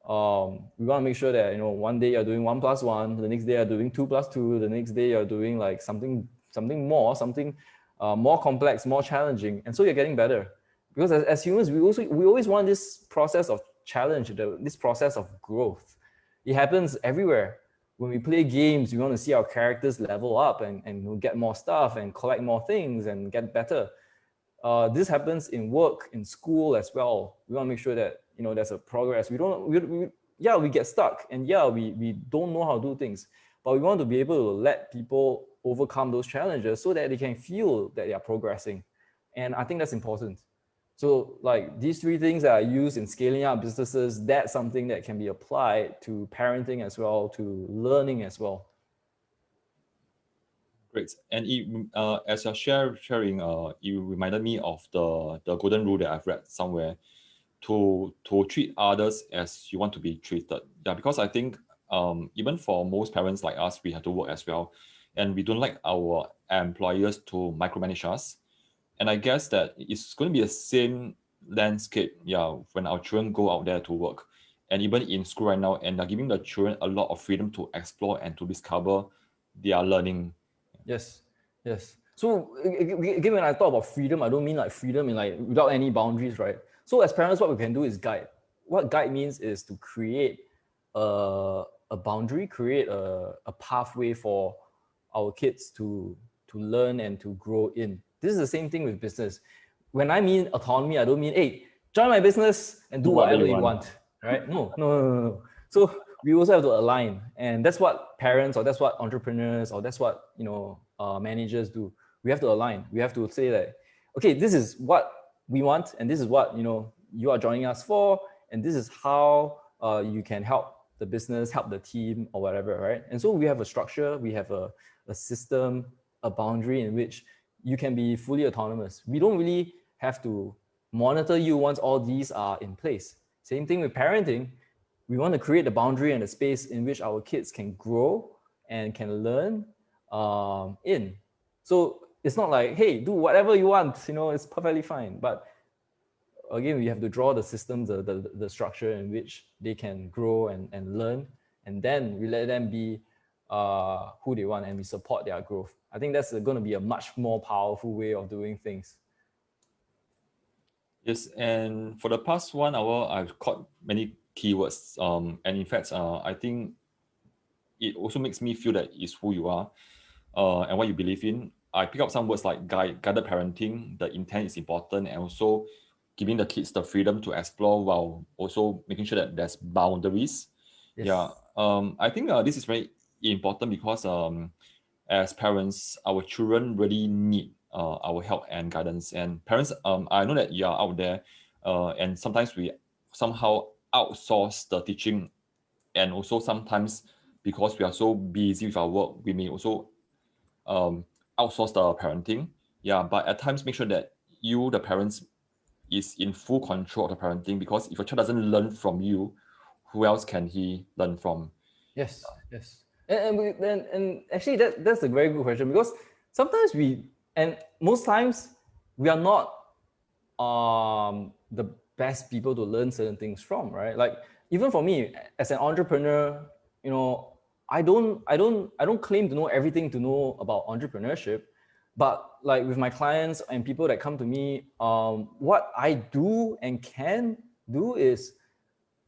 Speaker 1: We want to make sure that, you know, one day you're doing 1 + 1, the next day you're doing 2 + 2, the next day you're doing like something more complex, more challenging, and so you're getting better. Because as humans, we always want this process of challenge, this process of growth. It happens everywhere. When we play games, we want to see our characters level up and get more stuff and collect more things and get better. This happens in work, in school as well. We want to make sure that, you know, there's a progress. We get stuck, and we don't know how to do things, but we want to be able to let people overcome those challenges so that they can feel that they are progressing. And I think that's important. So like these three things that are used in scaling up businesses, that's something that can be applied to parenting as well, to learning as well.
Speaker 2: Great. And as you're sharing, you reminded me of the golden rule that I've read somewhere, to treat others as you want to be treated. Yeah, because I think even for most parents like us, we have to work as well, and we don't like our employers to micromanage us. And I guess that it's going to be the same landscape, yeah, when our children go out there to work, and even in school right now, and they're giving the children a lot of freedom to explore and to discover they are learning.
Speaker 1: Yes. So again, when I talk about freedom, I don't mean like freedom in like without any boundaries, right? So as parents, what we can do is guide. What guide means is to create a boundary, create a pathway for our kids to learn and to grow in. This is the same thing with business. When I mean autonomy, I don't mean, hey, join my business and do whatever you want, right? No. So we also have to align, and that's what parents, or that's what entrepreneurs, or that's what managers do. We have to align. We have to say that, okay, this is what we want, and this is what you are joining us for, and this is how you can help the business, help the team, or whatever, right? And so we have a structure, we have a system, a boundary in which you can be fully autonomous. We don't really have to monitor you once all these are in place. Same thing with parenting. We want to create a boundary and a space in which our kids can grow and can learn in. So it's not like, hey, do whatever you want, it's perfectly fine. But again, we have to draw the systems, the structure in which they can grow and learn. And then we let them be who they want, and we support their growth. I think that's going to be a much more powerful way of doing things.
Speaker 2: Yes, and for the past 1 hour, I've caught many keywords. And in fact, I think it also makes me feel that it's who you are and what you believe in. I pick up some words like guided parenting, the intent is important, and also giving the kids the freedom to explore while also making sure that there's boundaries.
Speaker 1: Yes.
Speaker 2: Yeah, I think this is very important because as parents, our children really need our help and guidance. And parents, I know that you are out there, and sometimes we somehow outsource the teaching, and also sometimes because we are so busy with our work, we may also outsource the parenting. Yeah, but at times make sure that you, the parents, is in full control of the parenting, because if your child doesn't learn from you, who else can he learn from?
Speaker 1: Yes. And actually that's a very good question, because sometimes most times we are not the best people to learn certain things from, right? Like even for me as an entrepreneur, I don't claim to know everything to know about entrepreneurship. But like with my clients and people that come to me, what I do and can do is,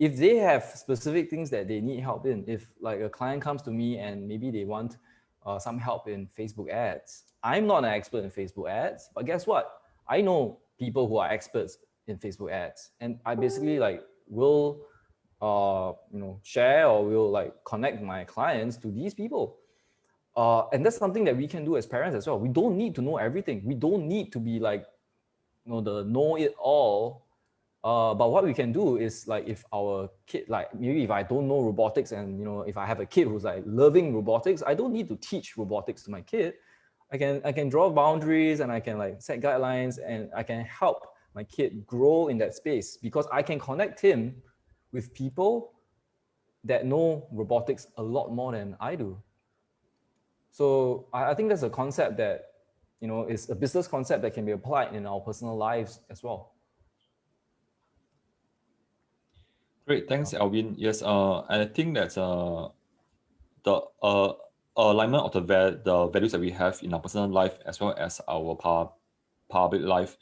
Speaker 1: if they have specific things that they need help in, if like a client comes to me and maybe they want some help in Facebook ads, I'm not an expert in Facebook ads, but guess what? I know people who are experts in Facebook ads, and I basically like will share or will like connect my clients to these people. And that's something that we can do as parents as well. We don't need to know everything. We don't need to be like, the know-it-all. But what we can do is, like, if our kid, like maybe if I don't know robotics, and if I have a kid who's like loving robotics, I don't need to teach robotics to my kid. I can draw boundaries, and I can like set guidelines, and I can help my kid grow in that space, because I can connect him with people that know robotics a lot more than I do. So I think that's a concept that, is a business concept that can be applied in our personal lives as well.
Speaker 2: Great, thanks, Alvin. Yes, I think that the alignment of the values that we have in our personal life as well as our public life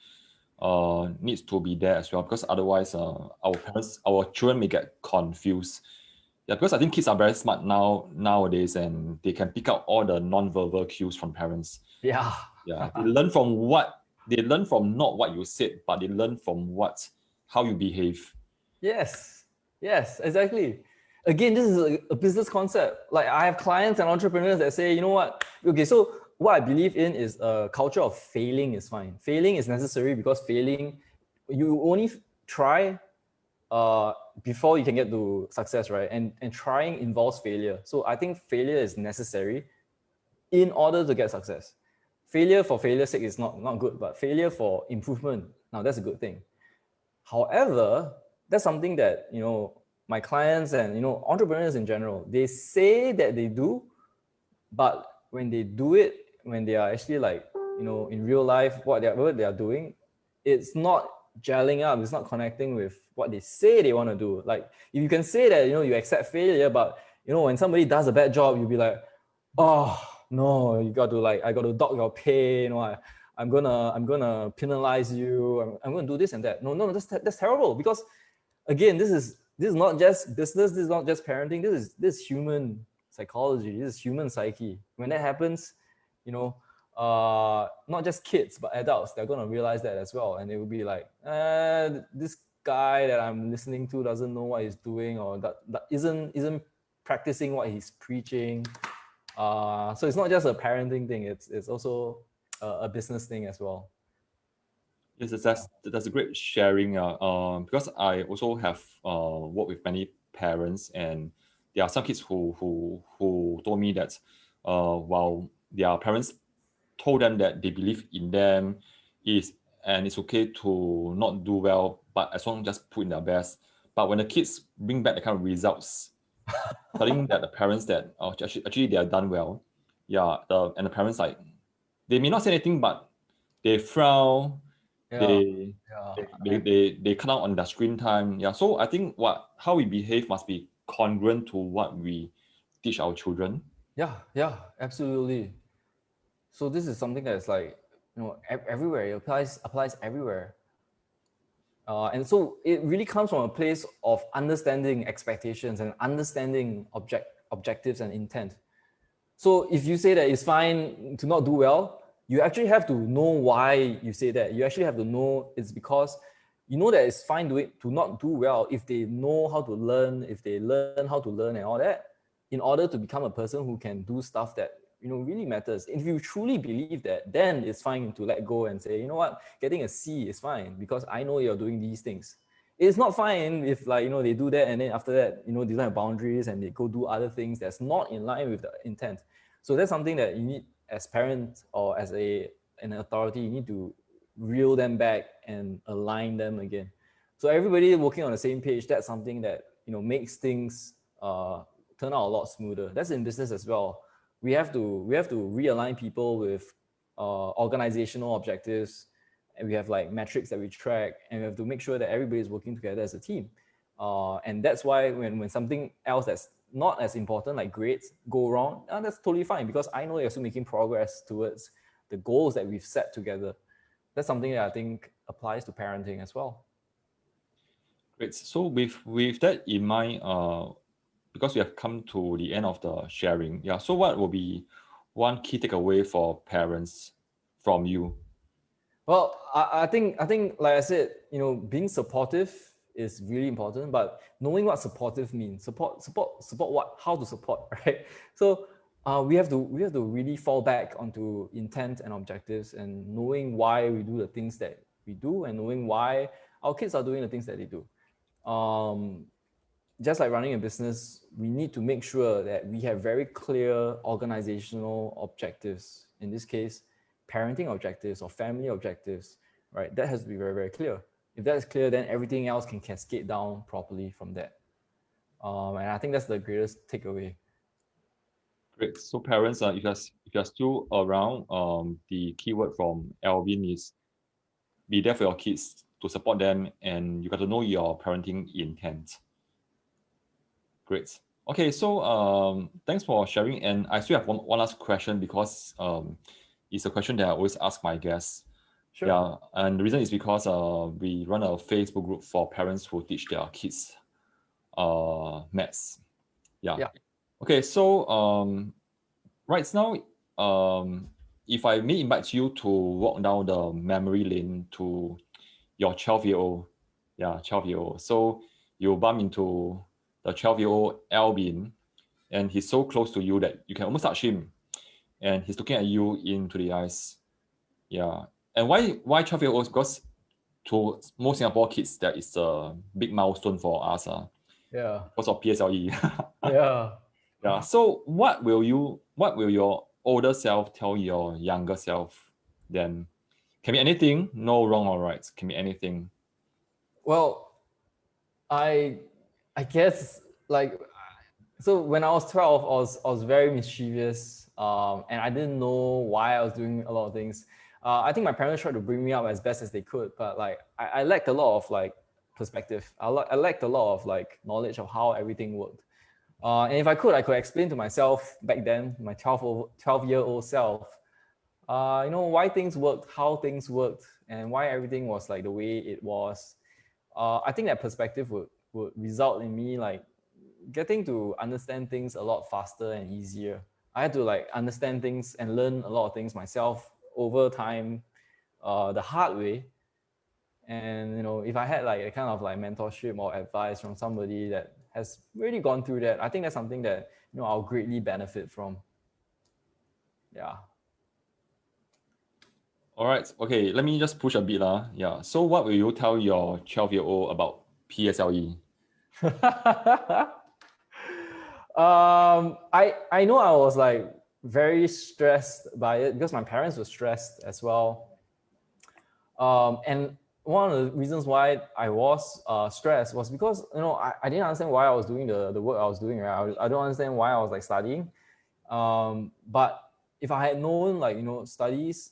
Speaker 2: needs to be there as well, because otherwise our children may get confused. Yeah, because I think kids are very smart nowadays, and they can pick out all the non-verbal cues from parents.
Speaker 1: Yeah.
Speaker 2: They learn from not what you said, but they learn from how you behave.
Speaker 1: Yes, exactly. Again, this is a business concept. Like, I have clients and entrepreneurs that say, you know what? Okay, so what I believe in is a culture of failing is fine. Failing is necessary, because failing, you only try before you can get to success, right? And trying involves failure. So I think failure is necessary in order to get success. Failure for failure's sake is not good, but failure for improvement, now that's a good thing. However, that's something that, my clients and, entrepreneurs in general, they say that they do, but when they do it, when they are actually like, in real life, what they are doing, it's not gelling up, it's not connecting with what they say they want to do. Like, if you can say that, you accept failure, but, when somebody does a bad job, you'll be like, oh, no, you got to like, I got to dock your pay, you know, I'm gonna penalize you. I'm gonna do this and that. No, that's terrible, because again, this is not just business. This is not just parenting. This is human psychology. This is human psyche. When that happens, you know, not just kids but adults, they're gonna realize that as well, and they will be like, this guy that I'm listening to doesn't know what he's doing, or that isn't practicing what he's preaching. So it's not just a parenting thing. It's also a business thing as well.
Speaker 2: Yes, that's a great sharing. Because I also have worked with many parents, and there are some kids who told me that while their parents told them that they believe in them, is and it's okay to not do well, but as long as just put in their best. But when the kids bring back the kind of results, telling that the parents that actually they are done well, and the parents like they may not say anything, but they frown,
Speaker 1: Yeah,
Speaker 2: they
Speaker 1: yeah.
Speaker 2: they cut out on their screen time. Yeah, so I think how we behave must be congruent to what we teach our children.
Speaker 1: Yeah, absolutely. So this is something that's like, everywhere. It applies everywhere. And so it really comes from a place of understanding expectations and understanding objectives and intent. So if you say that it's fine to not do well, you actually have to know why you say that. You actually have to know it's because you know that it's fine to not do well if they know how to learn, if they learn how to learn and all that, in order to become a person who can do stuff that really matters. If you truly believe that, then it's fine to let go and say, you know what, getting a C is fine because I know you're doing these things. It's not fine if they do that and then after that they don't have boundaries and they go do other things that's not in line with the intent. So that's something that you need as parents or as an authority. You need to reel them back and align them again. So everybody working on the same page. That's something that makes things turn out a lot smoother. That's in business as well. We have to realign people with organizational objectives, and we have like metrics that we track, and we have to make sure that everybody is working together as a team. And that's why when something else that's not as important like grades go wrong, that's totally fine because I know you're still making progress towards the goals that we've set together. That's something that I think applies to parenting as well.
Speaker 2: Great. So with that in mind, because we have come to the end of the sharing, yeah. So what will be one key takeaway for parents from you?
Speaker 1: Well, I think like I said, being supportive is really important, but knowing what supportive means, support what, how to support, right? So we have to really fall back onto intent and objectives and knowing why we do the things that we do and knowing why our kids are doing the things that they do. Um, just like running a business, we need to make sure that we have very clear organizational objectives. In this case, parenting objectives or family objectives, right? That has to be very, very clear. If that is clear, then everything else can cascade down properly from that. And I think that's the greatest takeaway.
Speaker 2: Great. So parents, if you're still around, the keyword from Alvin is be there for your kids to support them, and you got to know your parenting intent. Great. Okay, so thanks for sharing. And I still have one last question because it's a question that I always ask my guests.
Speaker 1: Sure.
Speaker 2: Yeah, and the reason is because we run a Facebook group for parents who teach their kids maths. Yeah.
Speaker 1: Yeah.
Speaker 2: Okay, so right now, if I may invite you to walk down the memory lane to your 12-year-old, 12-year-old. So you bump into the 12-year-old Alvin, and he's so close to you that you can almost touch him, and he's looking at you into the eyes. Yeah, and why 12-year-olds? Because to most Singapore kids, that is a big milestone for us.
Speaker 1: Yeah.
Speaker 2: Because of PSLE.
Speaker 1: Yeah.
Speaker 2: Yeah. So what will your older self tell your younger self then? Can be anything, no wrong or right. Can be anything.
Speaker 1: Well, I I guess like so when I was 12, I was very mischievous, and I didn't know why I was doing a lot of things. I think my parents tried to bring me up as best as they could, but like I lacked a lot of like perspective. I lacked a lot of like knowledge of how everything worked. And if I could explain to myself back then, my 12-year-old self, why things worked, how things worked, and why everything was like the way it was. I think that perspective would result in me like getting to understand things a lot faster and easier. I had to like understand things and learn a lot of things myself over time, the hard way. And if I had like a kind of like mentorship or advice from somebody that has really gone through that, I think that's something that I'll greatly benefit from. Yeah.
Speaker 2: All right. Okay. Let me just push a bit. Yeah. So what will you tell your 12-year-old about PSLE?
Speaker 1: I know I was like very stressed by it because my parents were stressed as well. And one of the reasons why I was stressed was because I didn't understand why I was doing the work I was doing. Right, I don't understand why I was like studying. But if I had known like studies,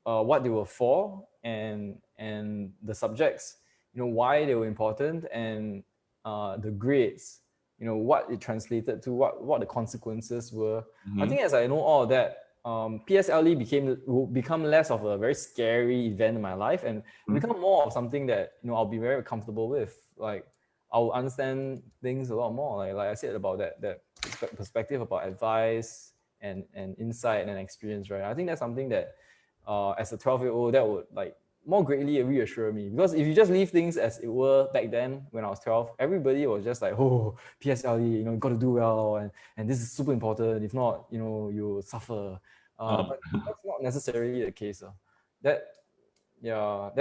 Speaker 1: what they were for, and the subjects, why they were important, and the grades, what it translated to, what the consequences were. I think as I know all of that, PSLE will become less of a very scary event in my life, and become more of something that I'll be very comfortable with. Like I'll understand things a lot more. Like I said about that perspective about advice and insight and experience, right? I think that's something that as a 12-year-old that would like more greatly reassure me, because if you just leave things as it were back then when I was 12, everybody was just like, oh, PSLE, you got to do well, and this is super important. If not, you suffer. But that's not necessarily the case. That's not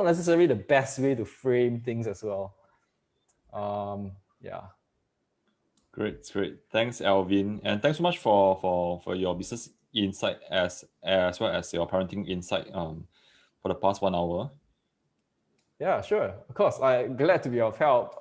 Speaker 1: necessarily the best way to frame things as well. Yeah.
Speaker 2: Great. Thanks, Alvin, and thanks so much for your business insight as well as your parenting insight for the past 1 hour.
Speaker 1: Yeah, sure. Of course. I'm glad to be of help.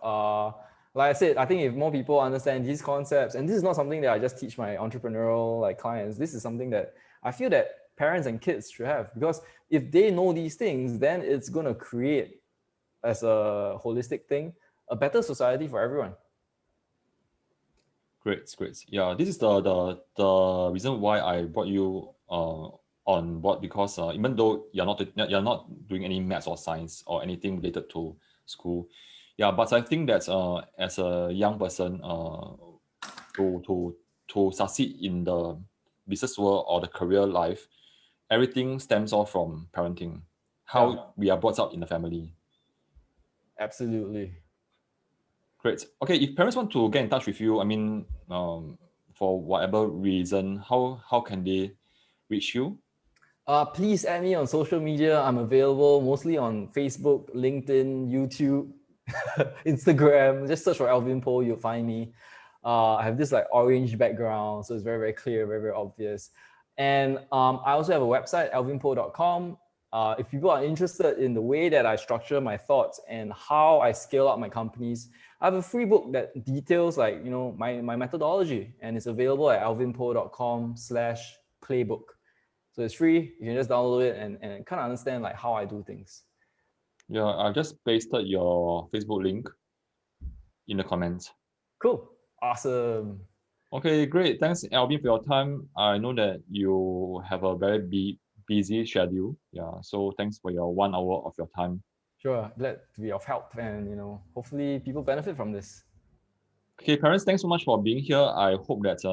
Speaker 1: Like I said, I think if more people understand these concepts, and this is not something that I just teach my entrepreneurial like clients, this is something that I feel that parents and kids should have, because if they know these things, then it's going to create, as a holistic thing, a better society for everyone.
Speaker 2: Great. Yeah, this is the reason why I brought you on board, because even though you're not doing any maths or science or anything related to school, yeah, but I think that as a young person, to succeed in the business world or the career life, everything stems off from parenting, how we are brought up in the family.
Speaker 1: Absolutely.
Speaker 2: Great. Okay, if parents want to get in touch with you, I mean, for whatever reason, how can they reach you?
Speaker 1: Please add me on social media. I'm available mostly on Facebook, LinkedIn, YouTube, Instagram. Just search for Alvin Poh, you'll find me. I have this like orange background, so it's very, very clear, very, very obvious. And I also have a website, alvinpoh.com. If people are interested in the way that I structure my thoughts and how I scale up my companies, I have a free book that details like my methodology, and it's available at alvinpoh.com/playbook. So it's free. You can just download it and kind of understand like how I do things.
Speaker 2: Yeah, I've just pasted your Facebook link in the comments.
Speaker 1: Cool. Awesome.
Speaker 2: Okay, great. Thanks, Alvin, for your time. I know that you have a very busy schedule. Yeah, so thanks for your 1 hour of your time.
Speaker 1: Sure. Glad to be of help, and hopefully people benefit from this.
Speaker 2: Okay, parents, thanks so much for being here. I hope that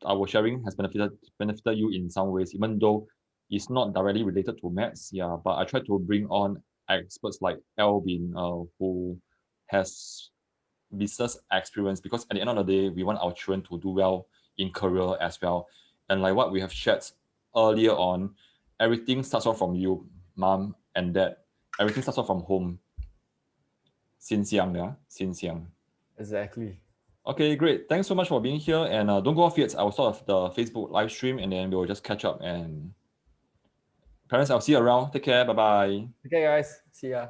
Speaker 2: our sharing has benefited you in some ways, even though it's not directly related to maths. Yeah, but I try to bring on experts like Alvin, who has business experience, because at the end of the day, we want our children to do well in career as well. And like what we have shared earlier on, everything starts off from you, mom and dad. Everything starts off from home. Since young, yeah, since young.
Speaker 1: Exactly.
Speaker 2: Okay, great. Thanks so much for being here. And don't go off yet. I will start off the Facebook live stream, and then we'll just catch up. And parents, I'll see you around. Take care. Bye-bye.
Speaker 1: Okay, guys. See ya.